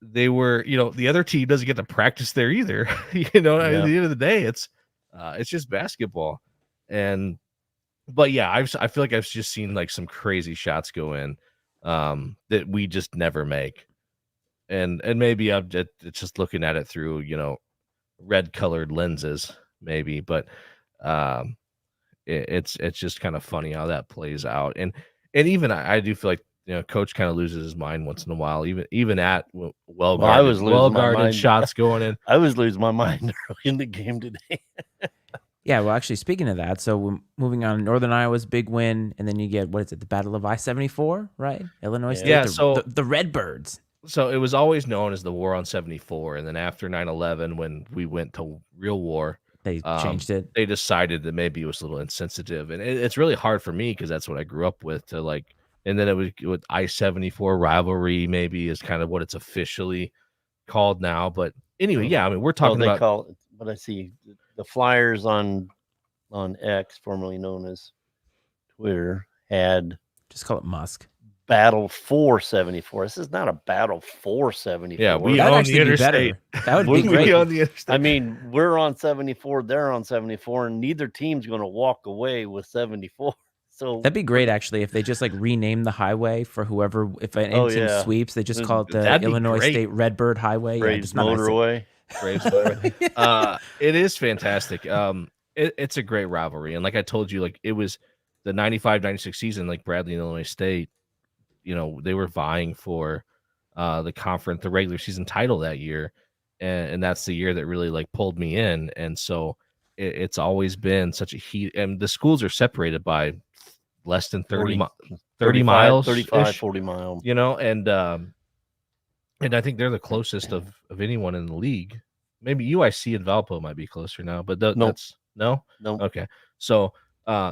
they were, the other team doesn't get to practice there either. At the end of the day, it's just basketball. But yeah, I feel like I've just seen like some crazy shots go in that we just never make. And maybe I'm just looking at it through, red colored lenses, maybe, but it's just kind of funny how that plays out. And even I do feel like, coach kind of loses his mind once in a while, even at well-guarded shots going in. I was losing my mind early in the game today. Yeah, well, actually, speaking of that, so moving on, Northern Iowa's big win, and then you get, what is it, the Battle of I-74, right? Illinois State, yeah, so the Redbirds. So it was always known as the War on 74, and then after 9/11, when we went to real war, they changed it. They decided that maybe it was a little insensitive, and it's really hard for me because that's what I grew up with. To like, and then it was with I-74 rivalry, maybe is kind of what it's officially called now. But anyway, yeah, I mean, we're talking about. Call it, but I see the Flyers on X, formerly known as Twitter, had just call it Musk. Battle for 74. This is not a battle for 74. Yeah, we own the interstate. That would be great. We own the interstate. I mean, we're on 74, they're on 74, and neither team's going to walk away with 74. So that'd be great, actually, if they just like rename the highway for whoever. If any team sweeps, they just call it the Illinois State Redbird Highway. Braves Motorway. Braves Motorway. It is fantastic. It's a great rivalry, and like I told you, like it was the 95-96 season, like Bradley and Illinois State. They were vying for the regular season title that year. And that's the year that really like pulled me in. And so it's always been such a heat. And the schools are separated by less than 30 miles, 35, 40 miles, and I think they're the closest of anyone in the league. Maybe UIC and Valpo might be closer now, but that's no. Okay. So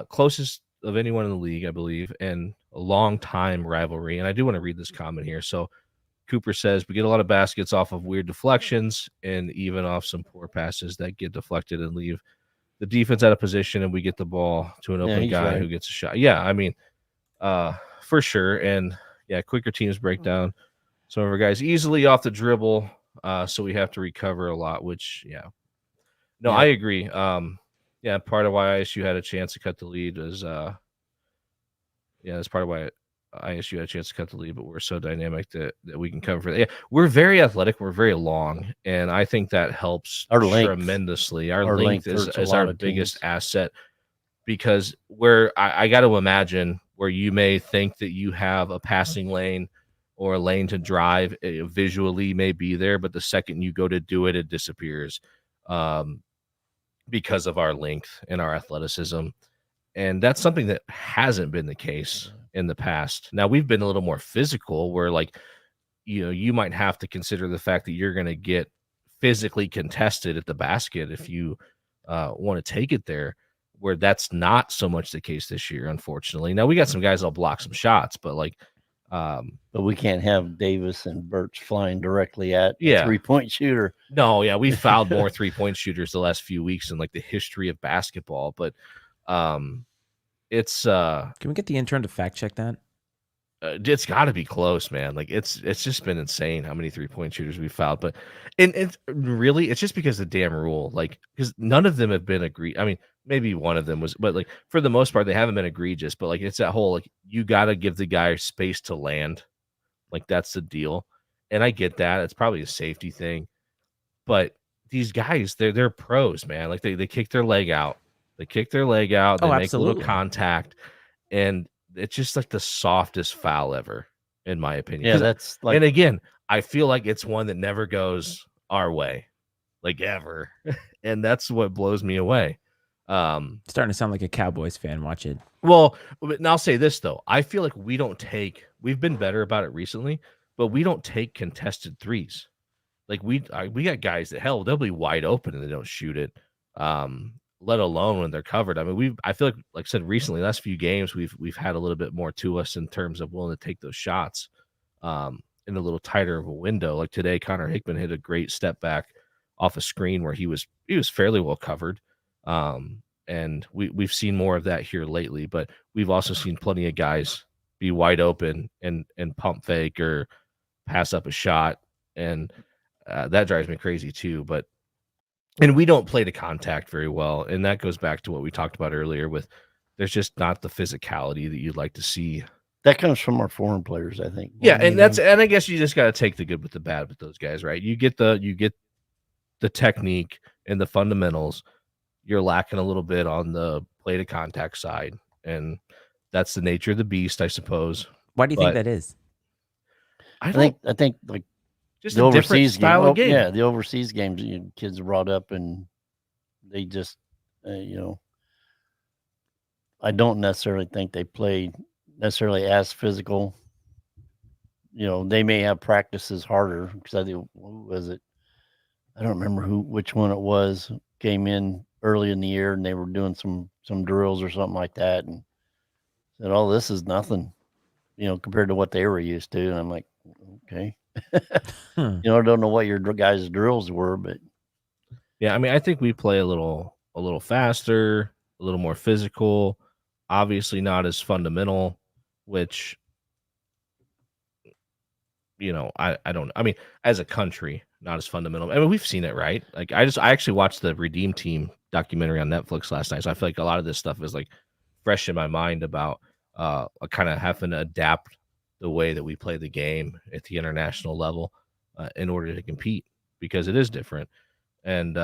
closest of anyone in the league, I believe, and a long time rivalry. And I do want to read this comment here. So Cooper says, we get a lot of baskets off of weird deflections and even off some poor passes that get deflected and leave the defense out of position, and we get the ball to an open guy who gets a shot. Yeah, I mean, for sure. And yeah, quicker teams break down some of our guys easily off the dribble. So we have to recover a lot, which, I agree. Part of why ISU had a chance to cut the lead is, that's part of why ISU had a chance to cut the lead, but we're so dynamic that we can cover for that. Yeah, we're very athletic. We're very long, and I think that helps tremendously. Our length is our biggest asset, because I got to imagine where you may think that you have a passing lane or a lane to drive, visually may be there, but the second you go to do it, it disappears because of our length and our athleticism. And that's something that hasn't been the case in the past. Now, we've been a little more physical where, like, you might have to consider the fact that you're going to get physically contested at the basket if you want to take it there, where that's not so much the case this year, unfortunately. Now, we got some guys that'll block some shots, but but we can't have Davis and Birch flying directly at a three-point shooter. No, yeah, we fouled more three-point shooters the last few weeks in like the history of basketball, but it's can we get the intern to fact check that? It's got to be close, man. Like it's just been insane how many 3-point shooters we fouled, but it's really, it's just because of the damn rule, like, because none of them have been agreed. I mean, maybe one of them was, but like for the most part they haven't been egregious, but like it's that whole, like, you got to give the guy space to land, like that's the deal. And I get that, it's probably a safety thing, but these guys, they're pros, man. Like they kick their leg out. They kick their leg out. They make a little contact, and it's just like the softest foul ever, in my opinion. Yeah, that's like. And again, I feel like it's one that never goes our way, like ever, and that's what blows me away. Starting to sound like a Cowboys fan. Watch it. Well, and I'll say this though. I feel like we've been better about it recently, but we don't take contested threes. Like we got guys that they'll be wide open and they don't shoot it. Let alone when they're covered. I mean, I feel like I said recently, last few games we've had a little bit more to us in terms of willing to take those shots in a little tighter of a window. Like today, Connor Hickman hit a great step back off a screen where he was fairly well covered. And we've seen more of that here lately, but we've also seen plenty of guys be wide open and pump fake or pass up a shot, and that drives me crazy too. And we don't play to contact very well, and that goes back to what we talked about earlier. With there's just not the physicality that you'd like to see. That comes from our foreign players, I think. Yeah, and I guess you just got to take the good with the bad with those guys, right? You get the technique and the fundamentals. You're lacking a little bit on the play to contact side, and that's the nature of the beast, I suppose. Why do you think that is? I think like just the overseas style of game. Yeah, the overseas games kids are brought up, and they just I don't necessarily think they play necessarily as physical. They may have practices harder because who was it? I don't remember which one it was. Came in early in the year and they were doing some drills or something like that, and said, "Oh, this is nothing, compared to what they were used to." And I'm like, okay, I don't know what your guys' drills were, but yeah, I mean, I think we play a little faster, a little more physical. Obviously, not as fundamental, which I don't. I mean, as a country, not as fundamental. I mean, we've seen it, right? Like, I actually watched the Redeem Team documentary on Netflix last night, so I feel like a lot of this stuff is like fresh in my mind about kind of having to adapt the way that we play the game at the international level in order to compete, because it is different. And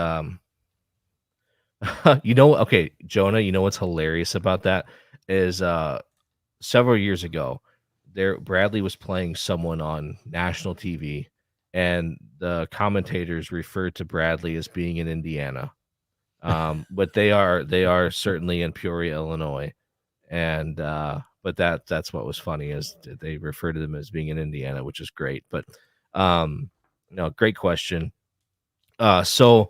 okay, Jonah, what's hilarious about that is several years ago, Bradley was playing someone on national TV, and the commentators referred to Bradley as being in Indiana. But they are certainly in Peoria, Illinois. And but that's what was funny, is they referred to them as being in Indiana, which is great. But great question. So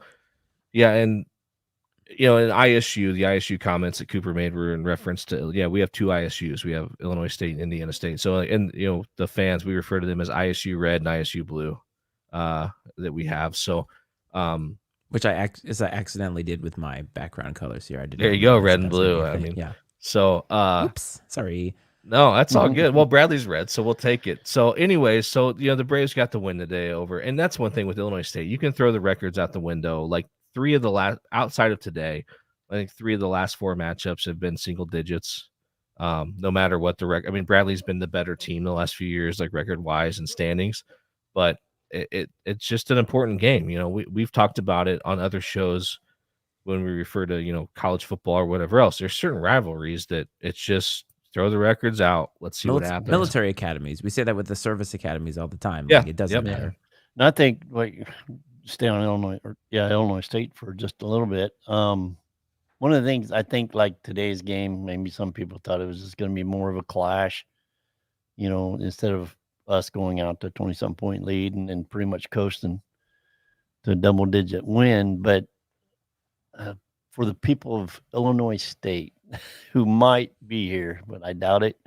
yeah, and in ISU, the ISU comments that Cooper made were in reference to, we have two ISUs. We have Illinois State and Indiana State. So, and the fans, we refer to them as ISU Red and ISU Blue that we have. So, which I accidentally did with my background colors here. I did. There you go, red and blue. I mean, yeah. So, oops, sorry. No, that's all good. Well, Bradley's red, so we'll take it. So, anyways, the Braves got the win today over, and that's one thing with Illinois State. You can throw the records out the window. Like outside of today, I think 3 of the last 4 matchups have been single digits. No matter what the record. I mean, Bradley's been the better team the last few years, like record wise and standings, but it's just an important game. We've talked about it on other shows when we refer to college football or whatever else. There's certain rivalries that it's just throw the records out. Let's see what happens. Military academies. We say that with the service academies all the time. Yeah, like, it doesn't matter. And I think stay on Illinois State for just a little bit. One of the things I think, like today's game, maybe some people thought it was just going to be more of a clash, instead of us going out to 20-some point lead and pretty much coasting to a double-digit win. But for the people of Illinois State who might be here, but I doubt it,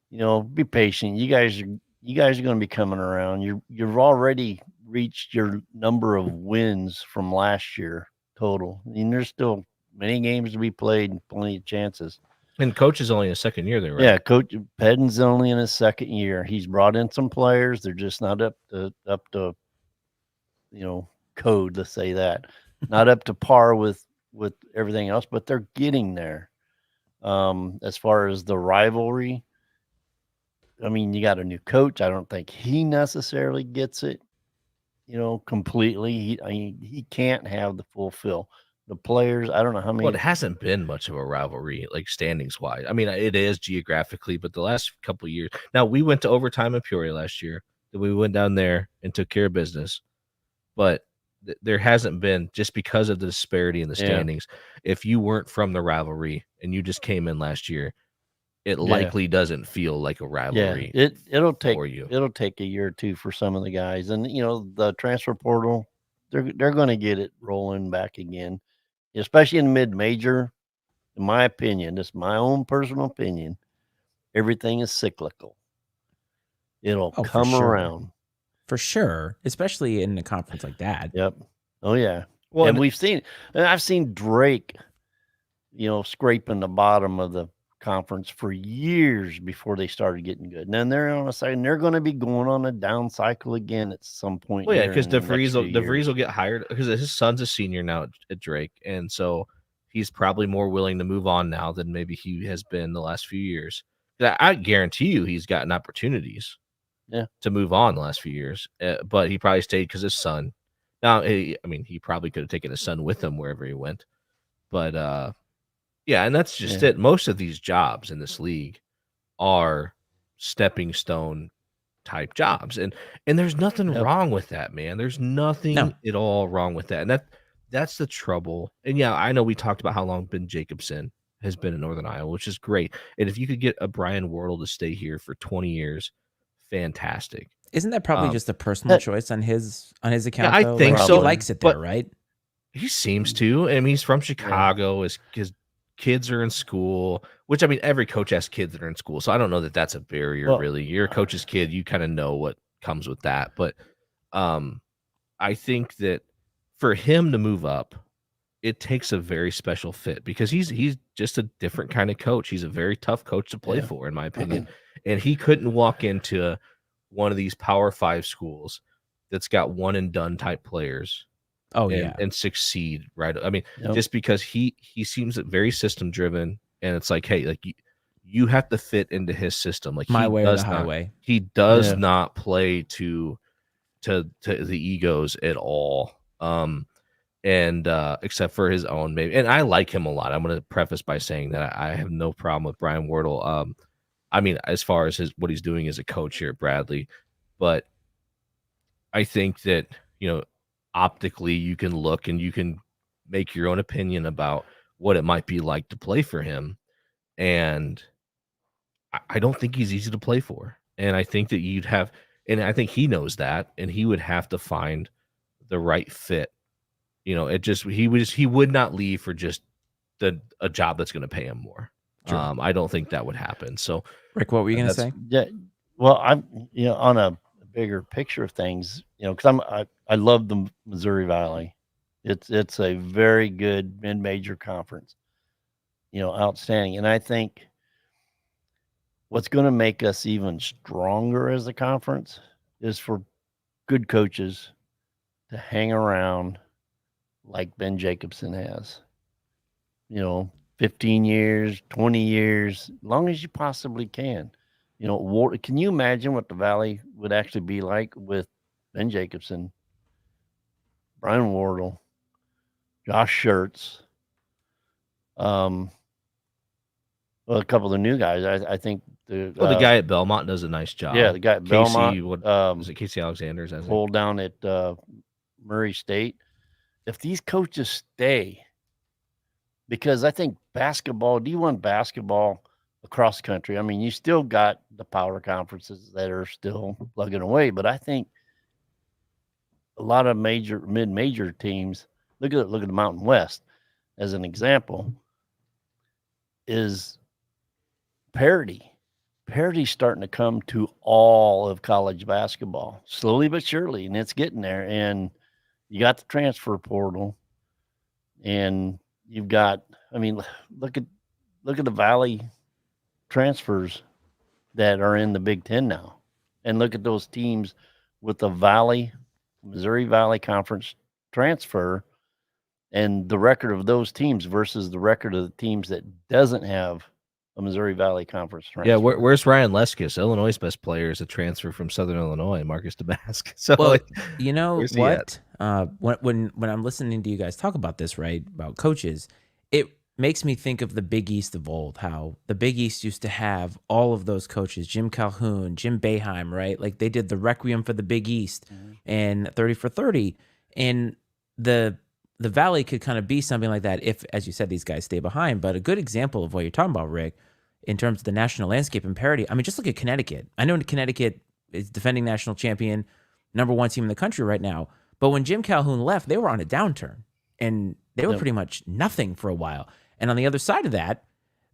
be patient. You guys are going to be coming around. You've already reached your number of wins from last year total. I mean, there's still many games to be played and plenty of chances. And Coach is only in his second year there, right? Yeah, Coach Pedden's only in his second year. He's brought in some players. They're just not up to code, let's say that. Not up to par with everything else, but they're getting there. As far as the rivalry, I mean, you got a new coach. I don't think he necessarily gets it, completely. He can't have the full fill. The players, I don't know how many. Well, it hasn't been much of a rivalry, like standings wise. I mean, it is geographically, but the last couple of years. Now, we went to overtime in Peoria last year. Then we went down there and took care of business. But there hasn't been, just because of the disparity in the Yeah. standings. If you weren't from the rivalry and you just came in last year, it Yeah. likely doesn't feel like a Yeah, rivalry it'll for you. take a year or two for some of the guys, and the transfer portal, they're going to get it rolling back again, especially in mid-major. In my opinion, this is my own personal opinion. Everything is cyclical. It'll Oh, for come sure. around. For sure, especially in a conference like that. Yep. Oh yeah. Well, And and I've seen Drake, scraping the bottom of the conference for years before they started getting good. And then they're on a side, and they're going to be going on a down cycle again at some point well, yeah, here because in the next few DeVries years. will get hired because his son's a senior now at Drake, and so he's probably more willing to move on now than maybe he has been the last few years. I guarantee you, he's gotten opportunities Yeah. to move on the last few years, but he probably stayed because his son. Now, I mean, he probably could have taken his son with him wherever he went, but yeah, and that's just Yeah. it. Most of these jobs in this league are stepping stone type jobs, and there's nothing Yep. wrong with that, man. There's nothing No. at all wrong with that, and that's the trouble. And yeah, I know we talked about how long Ben Jacobson has been in Northern Iowa, which is great. And if you could get a Brian Wardle to stay here for 20 years, fantastic. Isn't that probably just a personal That- choice on his account? Yeah, I though? think Like, so, he likes it there, but right? he seems to. I mean, he's from Chicago. His kids are in school, which, I mean, every coach has kids that are in school, so I don't know that that's a barrier, Well, really. You're a coach's kid, you kind of know what comes with that. But I think that for him to move up, it takes a very special fit because he's just a different kind of coach. He's a very tough coach to play Yeah. for, in my opinion. And he couldn't walk into one of these Power 5 schools that's got one and done type players Oh, yeah. and succeed, right? I mean, Yep. just because he seems very system driven, and it's like, hey, like you have to fit into his system. Like My he way or does the not, highway. he does Yeah. not play to the egos at all. And except for his own, maybe. And I like him a lot. I'm going to preface by saying that I have no problem with Brian Wardle. I mean, as far as what he's doing as a coach here at Bradley, but I think that, optically you can look and you can make your own opinion about what it might be like to play for him. And I don't think he's easy to play for. And I think that and I think he knows that, and he would have to find the right fit. He would not leave for just a job that's going to pay him more. True. I don't think that would happen. So, Rick, what were you going to say? Yeah. Well, I'm on a bigger picture of things, because I love the Missouri Valley. It's a very good mid-major conference, outstanding. And I think what's going to make us even stronger as a conference is for good coaches to hang around like Ben Jacobson has. 15 years, 20 years, as long as you possibly can. Can you imagine what the Valley would actually be like with Ben Jacobson, Brian Wardle, Josh Schertz, well, a couple of the new guys. I think the guy at Belmont does a nice job. Yeah, the guy at Belmont. Is it Casey Alexander's? Hold down at Murray State. If these coaches stay, because I think basketball, D1 basketball across the country, I mean, you still got the power conferences that are still plugging away, but I think a lot of mid-major teams, look at the Mountain West as an example, is parity. Parity's starting to come to all of college basketball, slowly but surely, and it's getting there. And you got the transfer portal, and you've got, I mean, look at the Valley transfers that are in the Big Ten now, and look at those teams with the Missouri Valley Conference transfer, and the record of those teams versus the record of the teams that doesn't have a Missouri Valley Conference transfer. Yeah, where's Ryan Leskis? Illinois' best player is a transfer from Southern Illinois, Marcus Damascus. So, well, you know what? When I'm listening to you guys talk about this, right, about coaches, it makes me think of the Big East of old, how the Big East used to have all of those coaches, Jim Calhoun, Jim Boeheim, right? Like they did the Requiem for the Big East and 30 for 30. And the Valley could kind of be something like that if, as you said, these guys stay behind. But a good example of what you're talking about, Rick, in terms of the national landscape and parity, I mean, just look at Connecticut. I know Connecticut is defending national champion, #1 team in the country right now. But when Jim Calhoun left, they were on a downturn, and they were pretty much nothing for a while. And on the other side of that,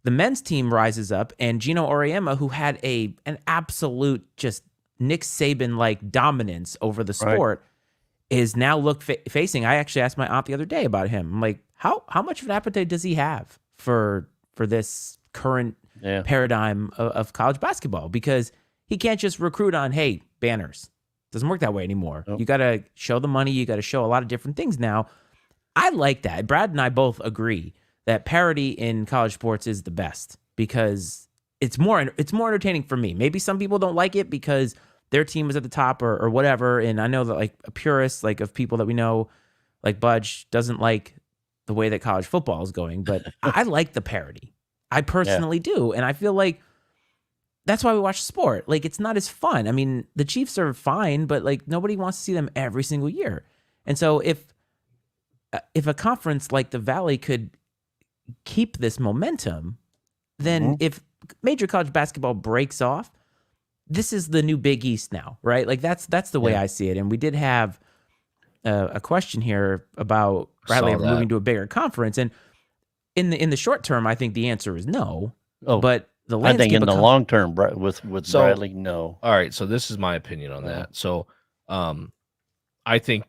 the men's team rises up, and Gino Auriemma, who had an absolute just Nick Saban-like dominance over the sport, is now facing. I actually asked my aunt the other day about him. I'm like, how much of an appetite does he have for this current paradigm of college basketball? Because he can't just recruit on, hey, banners. Doesn't work that way anymore. Nope. You got to show the money. You got to show a lot of different things now. I like that. Brad and I both agree that parity in college sports is the best because it's more entertaining for me. Maybe some people don't like it because their team is at the top or whatever. And I know that like a purist, like of people that we know, like Budge doesn't like the way that college football is going, but I like the parity. I personally do. And I feel like that's why we watch sport. Like it's not as fun. I mean, the Chiefs are fine, but like nobody wants to see them every single year. And so if a conference like the Valley could keep this momentum, then if major college basketball breaks off, this is the new Big East now, right? Like that's the way I see it. And we did have a question here about Bradley moving to a bigger conference, and in the short term, I think the answer is no. But the landscape, I think in the long term, with Bradley, no. All right, so this is my opinion on that. So, I think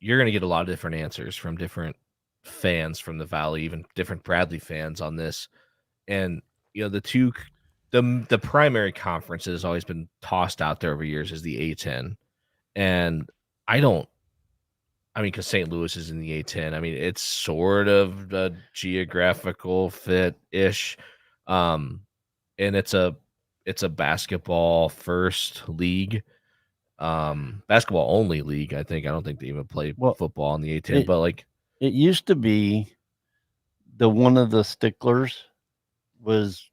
you're going to get a lot of different answers from different fans from the Valley, even different Bradley fans on this, and the primary conference that has always been tossed out there over years is the A10. And because St. Louis is in the A10. I mean, it's sort of a geographical fit-ish. And it's a basketball first league. Basketball only league, I think. I don't think they even play football in the A10, but like it used to be one of the sticklers was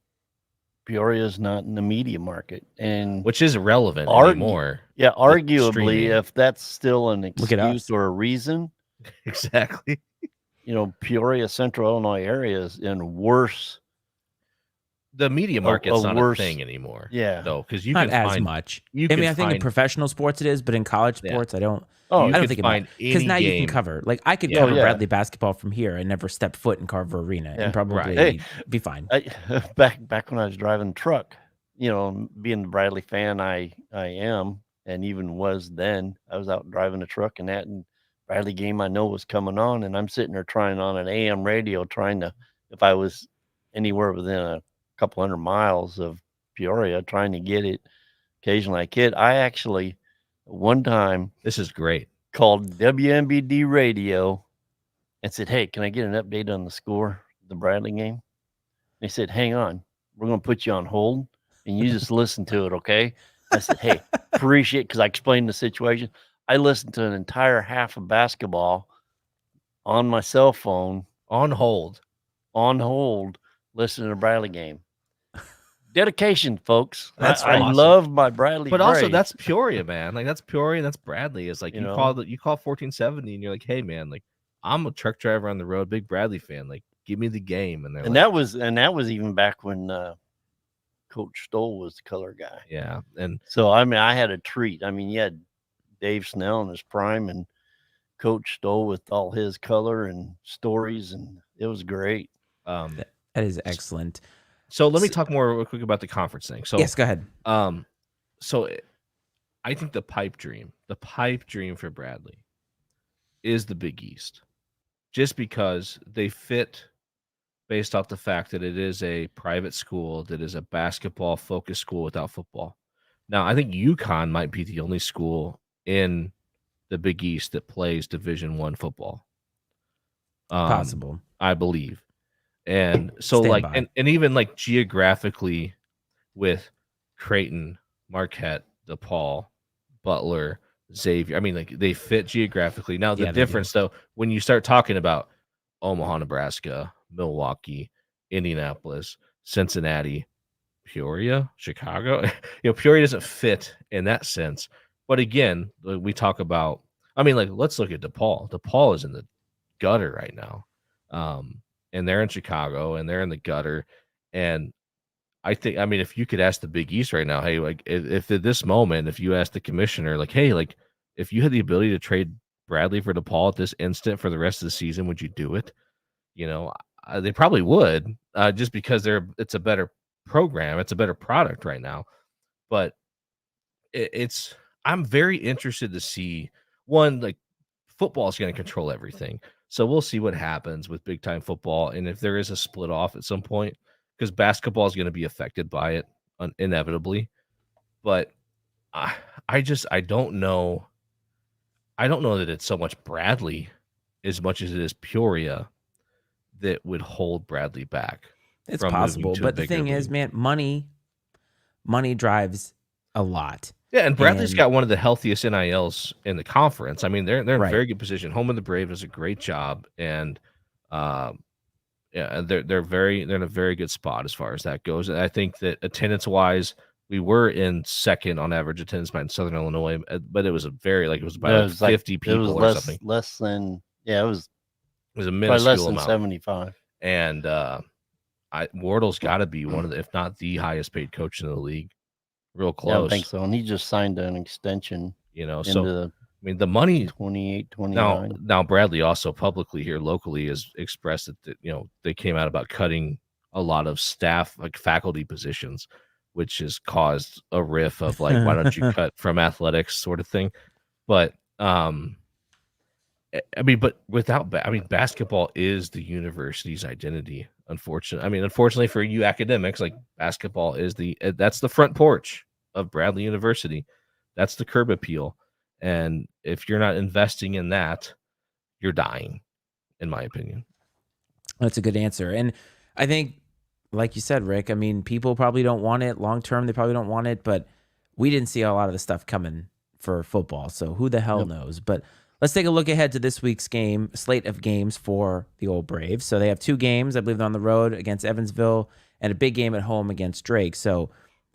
Peoria's not in the media market, and which is irrelevant anymore. Yeah, arguably, if that's still an excuse or a reason, exactly. Peoria, Central Illinois area is in worse. The media market's not a thing anymore. Yeah, though, because you not can as find, much. I think in professional sports it is, but in college sports, I don't. I don't think it because now you can cover. Like I could cover Bradley basketball from here and never step foot in Carver Arena and probably be fine. Back when I was driving truck, being the Bradley fan, I am, and even was then. I was out driving a truck and Bradley game I know was coming on, and I'm sitting there trying on an AM radio, trying to, if I was anywhere within a couple 100 miles of Peoria, trying to get it. Occasionally I could. I actually one time, this is great, called WMBD radio and said, "Hey, can I get an update on the score, the Bradley game?" They said, "Hang on, we're going to put you on hold and you just listen to it, okay?" I said, "Hey, appreciate it," because I explained the situation. I listened to an entire half of basketball on my cell phone, on hold, listening to the Bradley game. Dedication, folks. That's I love my Bradley, but also that's Peoria, man. Like that's Peoria, and that's Bradley. It's like you call 1470, and you're like, "Hey, man, like I'm a truck driver on the road, big Bradley fan. Like, give me the game." And that was even back when Coach Stoll was the color guy. Yeah, and so I mean, I had a treat. I mean, you had Dave Snell in his prime, and Coach Stoll with all his color and stories, and it was great. That is excellent. So let me talk more real quick about the conference thing. So yes, go ahead. So I think the pipe dream for Bradley is the Big East, just because they fit based off the fact that it is a private school that is a basketball focused school without football. Now, I think UConn might be the only school in the Big East that plays Division I football. Possible, I believe. And so and even like geographically with Creighton, Marquette, DePaul, Butler, Xavier, I mean, like they fit geographically. Now the difference though, when you start talking about Omaha, Nebraska, Milwaukee, Indianapolis, Cincinnati, Peoria, Chicago, Peoria doesn't fit in that sense. But again, we talk about I mean, like, let's look at DePaul. DePaul is in the gutter right now. And they're in Chicago and they're in the gutter. And I think, I mean, if you could ask the Big East right now, hey, like, if at this moment, if you ask the commissioner, like, hey, like, if you had the ability to trade Bradley for DePaul at this instant for the rest of the season, would you do it? You know, they probably would, just because it's a better program, it's a better product right now. But it's I'm very interested to see one, like, football is going to control everything. So we'll see what happens with big time football and if there is a split off at some point, because basketball is going to be affected by it inevitably. But I, I don't know. I don't know that it's so much Bradley as much as it is Peoria that would hold Bradley back It's from moving possible, to a but the bigger thing is, league. man, money drives a lot. Yeah, and Bradley's And got one of the healthiest NILs in the conference. I mean, they're in a right. very good position. Home of the Brave does a great job, and yeah, they're in a very good spot as far as that goes. And I think that attendance wise, we were in second on average attendance by in Southern Illinois, but it was a very it was by It like was like 50 it people was or something. less than it was It was a probably less minuscule than amount. 75. And Wardle's got to be one of the, if not the highest paid coach in the league. Real close. Yeah, I think so. And he just signed an extension, you know, into so I mean the money 28, 29. now Bradley also publicly here locally has expressed that, you know, they came out about cutting a lot of staff, like faculty positions, which has caused a riff of like, why don't you cut from athletics sort of thing. But I mean, but basketball is the university's identity. Unfortunately for you academics, like, basketball is that's the front porch of Bradley University. That's the curb appeal. And if you're not investing in that, you're dying, in my opinion. That's a good answer. And I think, like you said, Rick, I mean, people probably don't want it long term. They probably don't want it, but we didn't see a lot of the stuff coming for football. So who the hell knows? But let's take a look ahead to this week's slate of games for the Old Braves. So they have 2 games, I believe, on the road against Evansville and a big game at home against Drake. So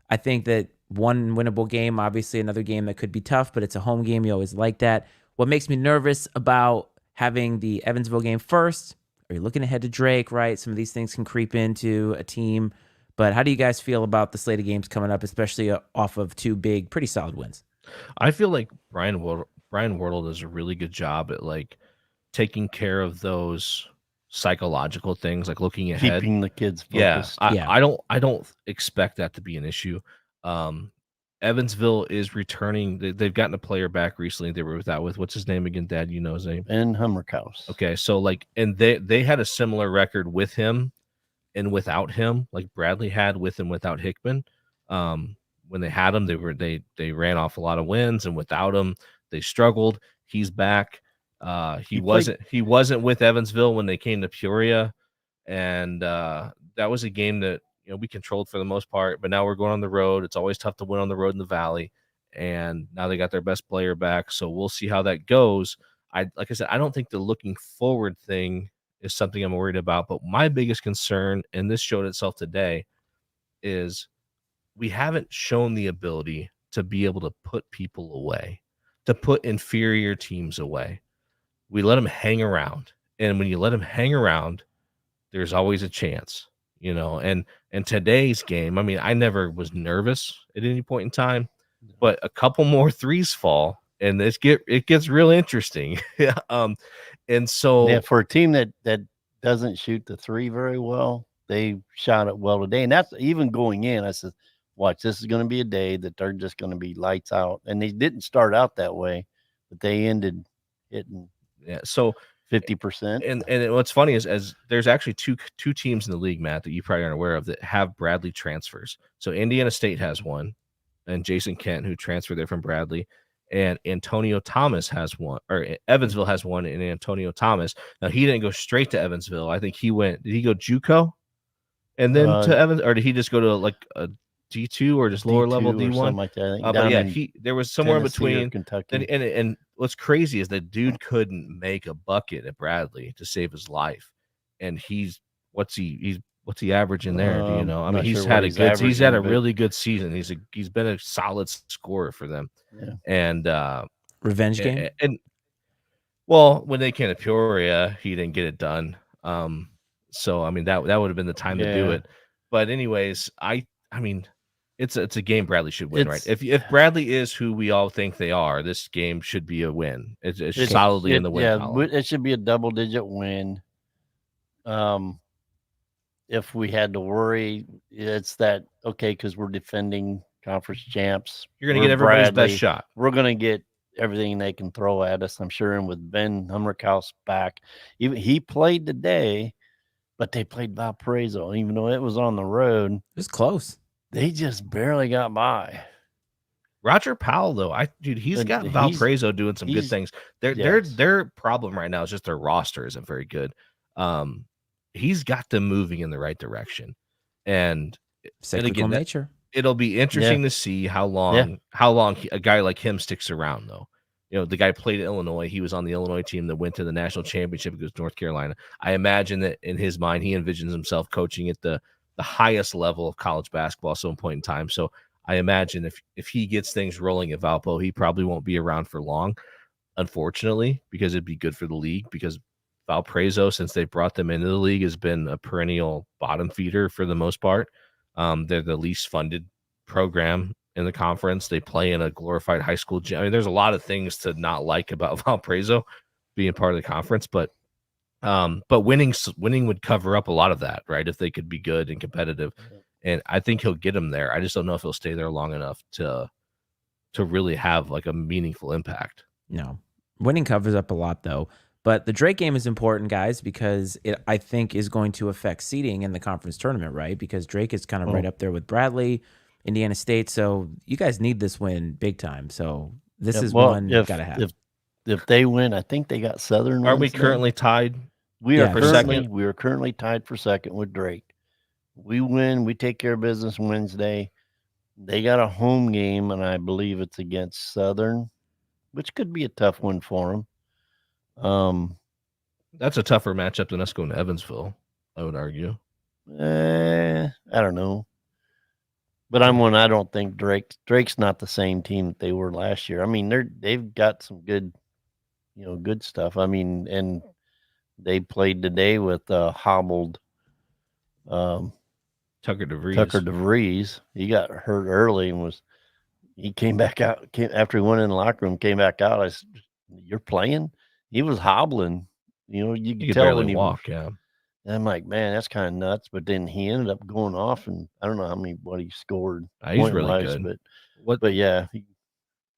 I think that one winnable game, obviously another game that could be tough, but it's a home game. You always like that. What makes me nervous about having the Evansville game first, are you looking ahead to Drake, right? Some of these things can creep into a team. But how do you guys feel about the slate of games coming up, especially off of 2 big, pretty solid wins? I feel like Brian Wardle does a really good job at, like, taking care of those psychological things, like looking ahead, keeping the kids focused. focused. I don't expect that to be an issue. Evansville is returning. They've gotten a player back recently. They were with what's his name again, Dad? You know his name? And Hummerkaus. Okay, so like, and they had a similar record with him and without him, like Bradley had with and without Hickman. When they had him, they ran off a lot of wins, and without him, they struggled. He's back. He wasn't with Evansville when they came to Peoria, and that was a game that, you know, we controlled for the most part. But now we're going on the road. It's always tough to win on the road in the Valley, and now they got their best player back. So we'll see how that goes. Like I said, I don't think the looking forward thing is something I'm worried about. But my biggest concern, and this showed itself today, is we haven't shown the ability to be able to put people away, to put inferior teams away. We let them hang around. And when you let them hang around, there's always a chance, you know. And today's game, I mean, I never was nervous at any point in time, but a couple more threes fall and it gets real interesting. And so for a team that doesn't shoot the 3 very well, they shot it well today. And that's even going in. I said, watch, this is going to be a day that they're just going to be lights out. And they didn't start out that way, but they ended hitting 50%. And what's funny is there's actually two teams in the league, Matt, that you probably aren't aware of that have Bradley transfers. So Indiana State has one, and Jason Kent, who transferred there from Bradley, and Antonio Thomas has one, or Evansville has one, and Antonio Thomas. Now, he didn't go straight to Evansville. I think did he go JUCO and then to Evans, or did he just go to like a D2 or just lower level D1, something like that? But yeah, there was somewhere in between. Kentucky. And what's crazy is that dude couldn't make a bucket at Bradley to save his life, and what's he averaging there? Do you know? I mean, he's had a really good season. He's been a solid scorer for them. Yeah. And revenge game. And Well, when they came to Peoria, he didn't get it done. So I mean that would have been the time to do Yeah. it. But anyways, I mean, it's a game Bradley should win, right? It's If Bradley is who we all think they are, this game should be a win. It's it, solidly in the win yeah, column. it should be a double-digit win. If we had to worry, it's that okay because we're defending conference champs. You're going to We're get everybody's best Bradley. shot. We're going to get everything they can throw at us, I'm sure. And with Ben Hummerkaus back, even he played today, but they played Valparaiso, even though it was on the road. It was close. They just barely got by. Roger Powell, though, he's got Valparaiso doing some good things. Their problem right now is just their roster isn't very good. He's got them moving in the right direction, and Cyclical again, nature. It'll be interesting to see how long a guy like him sticks around, though. You know, the guy played at Illinois. He was on the Illinois team that went to the national championship against North Carolina. I imagine that in his mind, he envisions himself coaching at the highest level of college basketball at some point in time. So I imagine if he gets things rolling at Valpo, he probably won't be around for long, unfortunately, because it'd be good for the league. Because Valparaiso, since they brought them into the league, has been a perennial bottom feeder for the most part. They're the least funded program in the conference. They play in a glorified high school gym. I mean, there's a lot of things to not like about Valparaiso being part of the conference, but winning would cover up a lot of that, right? If they could be good and competitive, and I think he'll get them there. I just don't know if he'll stay there long enough to really have like a meaningful impact. No, winning covers up a lot though. But the Drake game is important, guys, because it, I think, is going to affect seeding in the conference tournament, right? Because Drake is kind of right up there with Bradley, Indiana State. So you guys need this win big time. So this is one you got to have. If they win, I think they got Southern. Are we currently tied? We are currently tied for second with Drake. We win. We take care of business Wednesday. They got a home game, and I believe it's against Southern, which could be a tough one for them. That's a tougher matchup than us going to Evansville, I would argue. I don't know. But I don't think Drake's not the same team that they were last year. I mean, they've got some good, good stuff. I mean, and they played today with hobbled Tucker DeVries. Tucker DeVries. He got hurt early and he came back out after he went in the locker room, came back out. I said, "You're playing?" He was hobbling. You could tell when he walk. Yeah. And I'm like, man, that's kind of nuts. But then he ended up going off, and I don't know what he scored. He's really good. But yeah.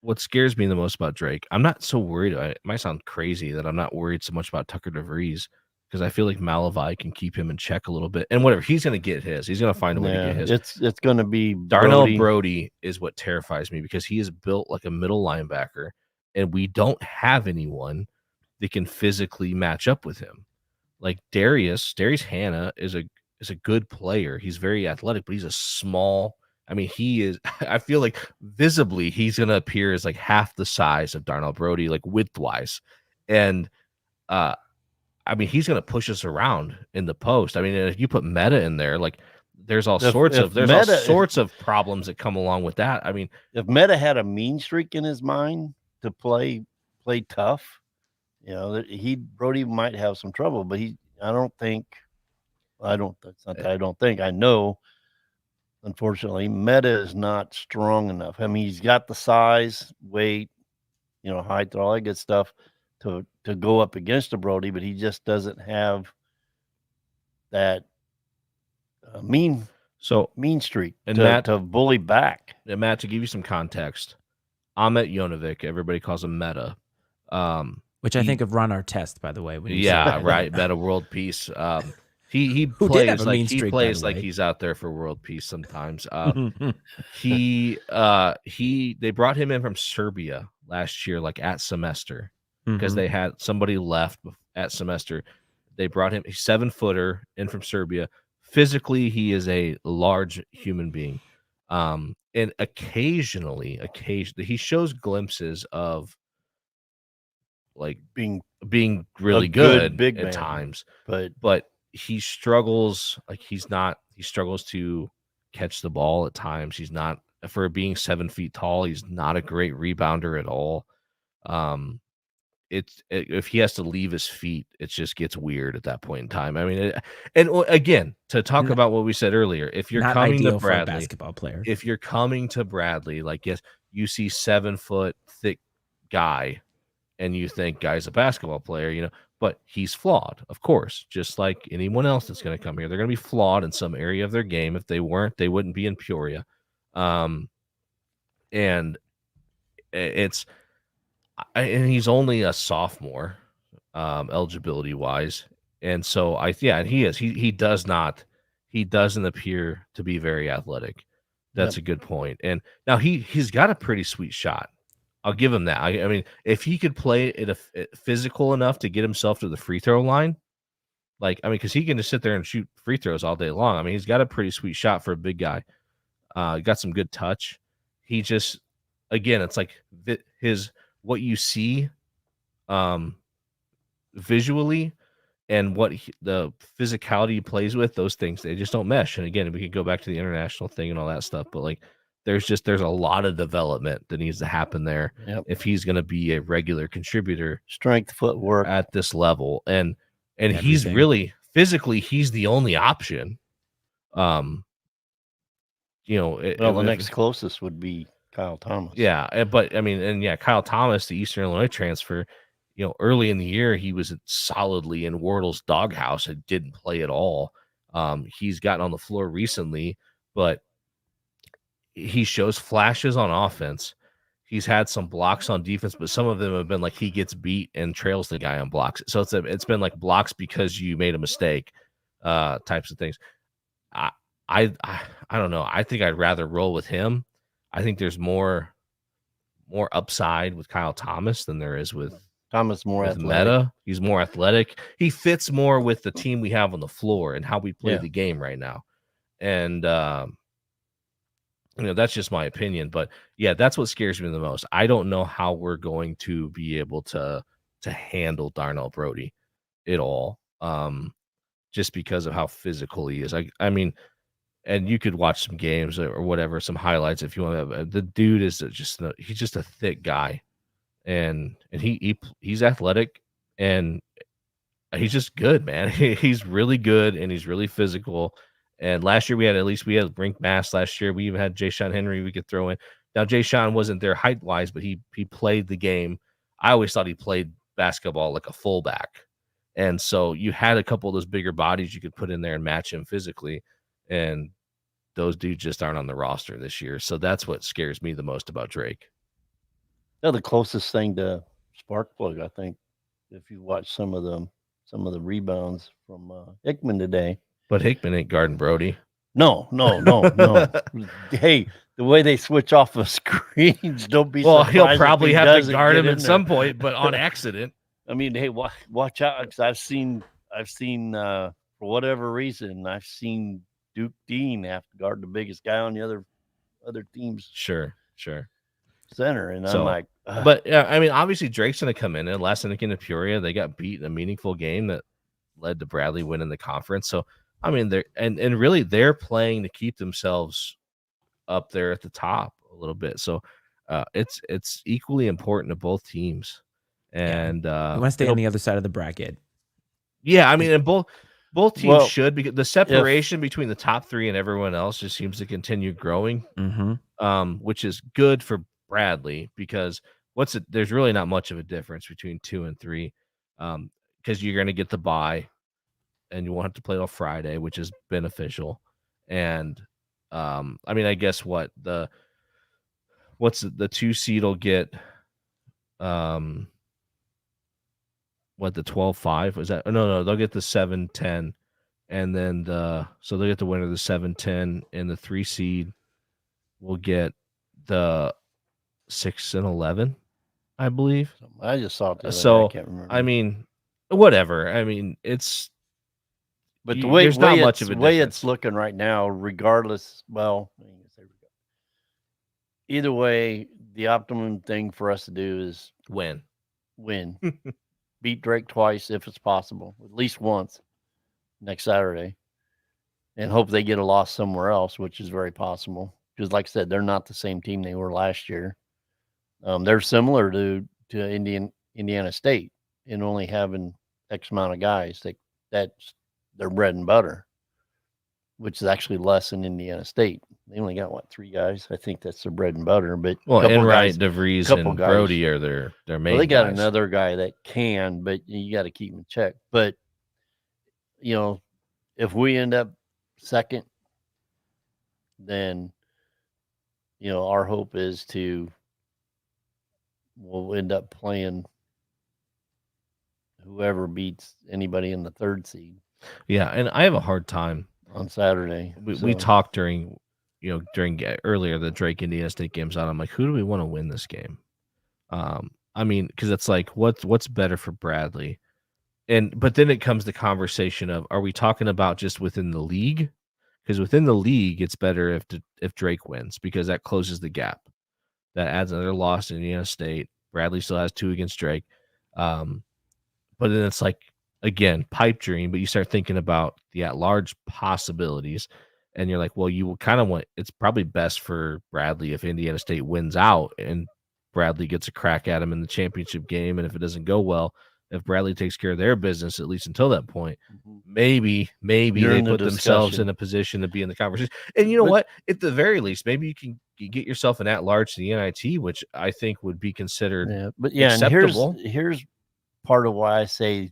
What scares me the most about Drake, I'm not so worried. It might sound crazy that I'm not worried so much about Tucker DeVries because I feel like Malavai can keep him in check a little bit. And whatever, he's going to get his. He's going to find a way to get his. It's going to be Darnell Brody is what terrifies me because he is built like a middle linebacker, and we don't have anyone that can physically match up with him. Like Darius Hannah is a good player. He's very athletic, but he's a small. I mean, he is. I feel like visibly he's going to appear as like half the size of Darnell Brody, like width wise, and I mean he's going to push us around in the post. I mean, if you put Meta in there, like there's all sorts of problems that come along with that. I mean, if Meta had a mean streak in his mind to play tough. Brody might have some trouble, but I know, unfortunately, Meta is not strong enough. I mean, he's got the size, weight, height, all that good stuff to go up against a Brody, but he just doesn't have that mean streak and to bully back. And Matt, to give you some context, Ahmet Jonovic, everybody calls him Meta. Which I think of Ron Artest, by the way. Right. Meta World Peace. He plays like he's out there for world peace sometimes. They brought him in from Serbia last year, like at semester, because they had somebody left at semester. They brought him, a 7-footer in from Serbia. Physically, he is a large human being. And occasionally he shows glimpses of like being really good big at times, but he struggles. He struggles to catch the ball at times. He's not, for being 7 feet tall, he's not a great rebounder at all. if he has to leave his feet, it just gets weird at that point in time. I mean, again, to talk about what we said earlier, if you're Not coming to ideal for a Bradley, basketball player. if you're coming to Bradley, like, yes, you see 7-foot thick guy and you think guy's a basketball player, but he's flawed, of course, just like anyone else that's going to come here. They're going to be flawed in some area of their game. If they weren't, they wouldn't be in Peoria. And it's and he's only a sophomore, eligibility wise. And so and he doesn't appear to be very athletic. That's a good point. And now he's got a pretty sweet shot. I'll give him that. I mean, if he could play it physical enough to get himself to the free throw line, because he can just sit there and shoot free throws all day long. I mean, he's got a pretty sweet shot for a big guy. Got some good touch. He just, again, it's like what you see visually and what the physicality he plays with, those things, they just don't mesh. And again, we could go back to the international thing and all that stuff, but there's a lot of development that needs to happen there if he's going to be a regular contributor. Strength, footwork at this level. And Everything. He's really physically, he's the only option. The next closest would be Kyle Thomas. Yeah, but I mean, Kyle Thomas, the Eastern Illinois transfer, early in the year he was solidly in Wardle's doghouse and didn't play at all. He's gotten on the floor recently, but he shows flashes on offense. He's had some blocks on defense, but some of them have been like he gets beat and trails the guy on blocks. So it's been like blocks because you made a mistake, types of things. I don't know. I think I'd rather roll with him. I think there's more upside with Kyle Thomas than there is with Thomas. More with athletic. Meta. He's more athletic. He fits more with the team we have on the floor and how we play the game right now. And that's just my opinion, but that's what scares me the most. I don't know how we're going to be able to handle Darnell Brody at all, just because of how physical he is. I mean, and you could watch some games or whatever, some highlights if you want to. The dude is he's just a thick guy, and he's athletic and he's just good, man. He's really good and he's really physical. And last year we had Brink Mass last year. We even had Jay Sean Henry we could throw in. Now Jay Sean wasn't there height wise, but he played the game. I always thought he played basketball like a fullback. And so you had a couple of those bigger bodies you could put in there and match him physically. And those dudes just aren't on the roster this year. So that's what scares me the most about Drake. The closest thing to spark plug, I think, if you watch some of the rebounds from Hickman today. But Hickman ain't guarding Brody. No. Hey, the way they switch off of screens, don't be well, surprised. He'll probably have to guard him at some there. point, but on accident. I mean, hey, watch out, because I've seen for whatever reason, I've seen Duke Dean have to guard the biggest guy on the other team's sure center, and I'm like, ugh. But I mean, obviously Drake's going to come in. And last night in Peoria, they got beat in a meaningful game that led to Bradley winning the conference. So I mean, they're playing to keep themselves up there at the top a little bit. So it's equally important to both teams. And you want to stay on the other side of the bracket. Yeah, I mean, and both teams should, because the separation between the top three and everyone else just seems to continue growing, which is good for Bradley, because there's really not much of a difference between 2 and 3, because you're going to get the bye and you won't have to play on Friday, which is beneficial. And I mean, I guess the 2 seed will get the 12-5 was that? No, they'll get the 7-10, and then so they'll get the winner of the 7-10, and the 3 seed will get the 6 and 11, I believe. I just saw it. So I can't remember. I mean, whatever. I mean, it's. But there's not much of a way difference. it's looking right now, regardless. Well, either way, the optimum thing for us to do is win. Beat Drake twice if it's possible, at least once next Saturday, and hope they get a loss somewhere else, which is very possible. Because, like I said, they're not the same team they were last year. They're similar to Indiana State and only having X amount of guys. That's their bread and butter, which is actually less than Indiana State. They only got 3 guys. I think that's their bread and butter. But Enright, DeVries, and guys, Brody are their main. Well, they got guys. another guy that can, but you got to keep him in check. But if we end up second, then our hope is we'll end up playing whoever beats anybody in the 3rd seed. Yeah, and I have a hard time on Saturday. We talked during earlier the Drake Indiana State games on. I'm like, who do we want to win this game? I mean, because it's like, what's better for Bradley? But then it comes the conversation of, are we talking about just within the league? Because within the league, it's better if Drake wins, because that closes the gap. That adds another loss to Indiana State. Bradley still has 2 against Drake. But then it's like, again, pipe dream, but you start thinking about the at-large possibilities, and you're like, well, you will kind of want, it's probably best for Bradley if Indiana State wins out and Bradley gets a crack at him in the championship game. And if it doesn't go well, if Bradley takes care of their business, at least until that point, maybe they put themselves in a position to be in the conversation. And you know what? At the very least, maybe you can get yourself an at-large to the NIT, which I think would be considered acceptable. And here's part of why I say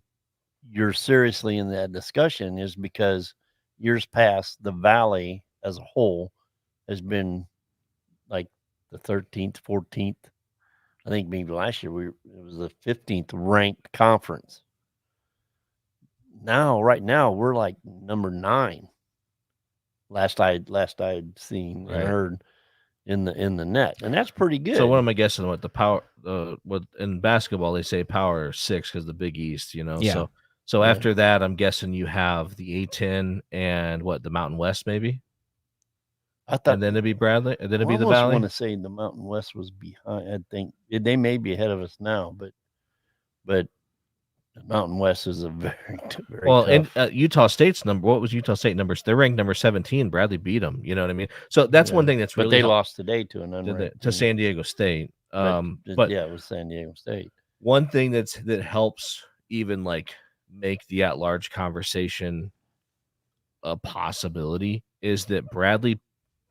you're seriously in that discussion, is because years past, the Valley as a whole has been like the 13th, 14th. I think maybe last year it was the 15th ranked conference. Right now, we're like number 9. Last I'd seen and heard in the net, and that's pretty good. So what am I guessing? What the power? What in basketball they say power 6 because the Big East, Yeah. So after that, I'm guessing you have the A10 and the Mountain West, maybe. I thought, and then it'd be Bradley, and then it'd be the Valley. I Valley. want to say the Mountain West was behind. I think they may be ahead of us now, but the Mountain West is a very well, tough. And Utah State's number. What was Utah State numbers? They're ranked number 17. Bradley beat them. You know what I mean? So that's one thing that's really. But they lost today to an unranked to San Diego State. But it was San Diego State. One thing that helps even like make the at-large conversation a possibility is that Bradley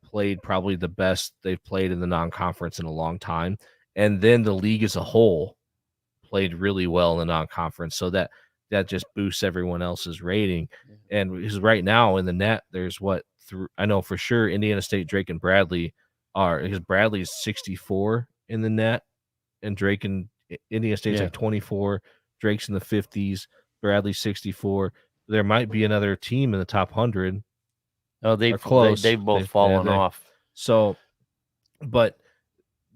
played probably the best they've played in the non-conference in a long time, and then the league as a whole played really well in the non-conference, so that just boosts everyone else's rating. And because right now in the net, there's I know for sure Indiana State, Drake, and Bradley are, because Bradley's 64 in the net, and Drake and Indiana State's like 24. Drake's in the 50s. Bradley's 64. There might be another team in the top 100. Oh, they've close. They've both fallen off. So, but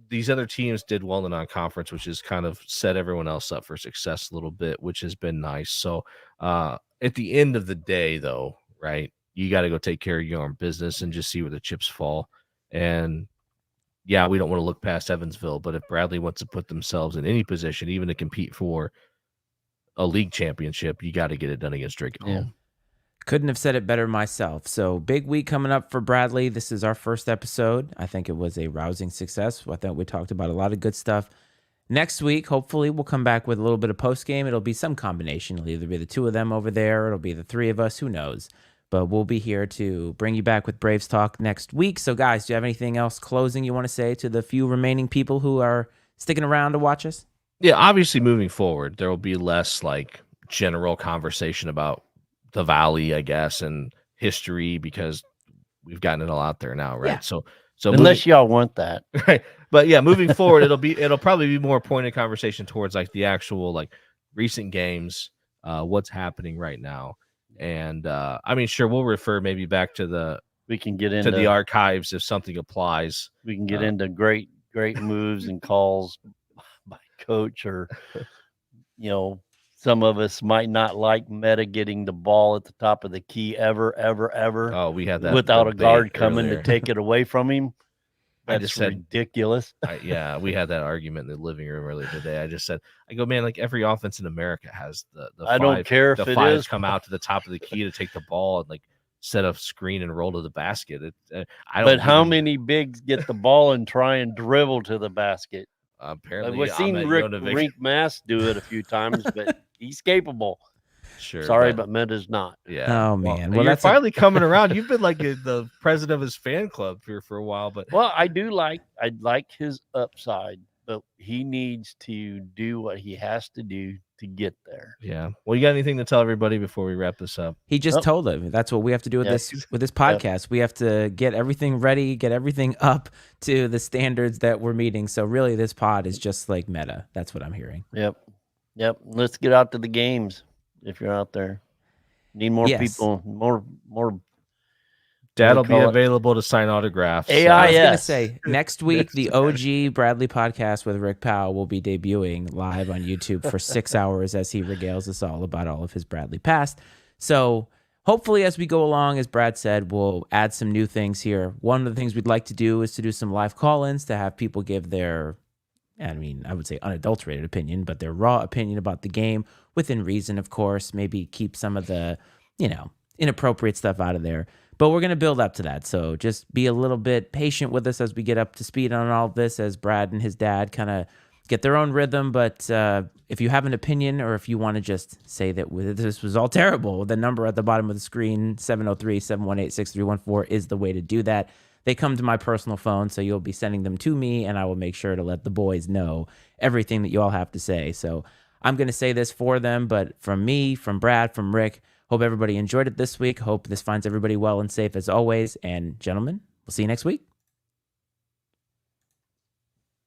these other teams did well in the non-conference, which has kind of set everyone else up for success a little bit, which has been nice. So, at the end of the day, though, right, you got to go take care of your own business and just see where the chips fall. And yeah, we don't want to look past Evansville, but if Bradley wants to put themselves in any position, even to compete for a league championship, you got to get it done against Drake at home. Couldn't have said it better myself. So big week coming up for Bradley. This is our first episode. I think it was a rousing success. I thought we talked about a lot of good stuff. Next week, hopefully, we'll come back with a little bit of post-game. It'll be some combination. It'll either be the 2 of them over there. It'll be the 3 of us. Who knows? But we'll be here to bring you back with Braves Talk next week. So, guys, do you have anything else closing you want to say to the few remaining people who are sticking around to watch us? Yeah, obviously, moving forward, there will be less like general conversation about the Valley, I guess, and history, because we've gotten it all out there now, right? Yeah. So unless y'all want that, right? But yeah, moving forward, it'll probably be more pointed conversation towards like the actual like recent games, what's happening right now, and I mean, sure, we'll refer maybe back to we can get into the archives if something applies. We can get into great moves and calls by coach, or some of us might not like Meta getting the ball at the top of the key ever. Oh, we had that without a guard coming to take it away from him. That's just said, ridiculous. We had that argument in the living room earlier today. I just said, man, like every offense in America has the I don't care if the it fives is come out to the top of the key to take the ball and like set up screen and roll to the basket. But how many bigs get the ball and try and dribble to the basket? apparently We've I'm seen at Rick Yoda Rink Mass do it a few times, but he's capable. Sure. Sorry, but Meta's not. Yeah. Oh man. Well, you're that's finally coming around. You've been like the president of his fan club here for a while, but Well, I like his upside, but he needs to do what he has to do to get there. yeah. Well, you got anything to tell everybody before we wrap this up? He just told him. That's what we have to do with this podcast. We have to get everything ready, get everything up to the standards that we're meeting. So really, this pod is just like meta. That's what I'm hearing. Yep. Let's get out to the games if you're out there. Need more people, more. Dad'll be available to sign autographs. AIS. I was gonna say next week the OG Bradley podcast with Rick Powell will be debuting live on YouTube for 6 hours as he regales us all about all of his Bradley past. So hopefully, as we go along, as Brad said, we'll add some new things here. One of the things we'd like to do is to do some live call-ins to have people give their, I would say unadulterated opinion, but their raw opinion about the game within reason, of course. Maybe keep some of the, inappropriate stuff out of there. But we're going to build up to that. So just be a little bit patient with us as we get up to speed on all of this, as Brad and his dad kind of get their own rhythm. But if you have an opinion, or if you want to just say that this was all terrible, the number at the bottom of the screen, 703-718-6314, is the way to do that. They come to my personal phone, so you'll be sending them to me, and I will make sure to let the boys know everything that you all have to say. So I'm going to say this for them, but from me, from Brad, from Rick, hope everybody enjoyed it this week. Hope this finds everybody well and safe as always. And gentlemen, we'll see you next week.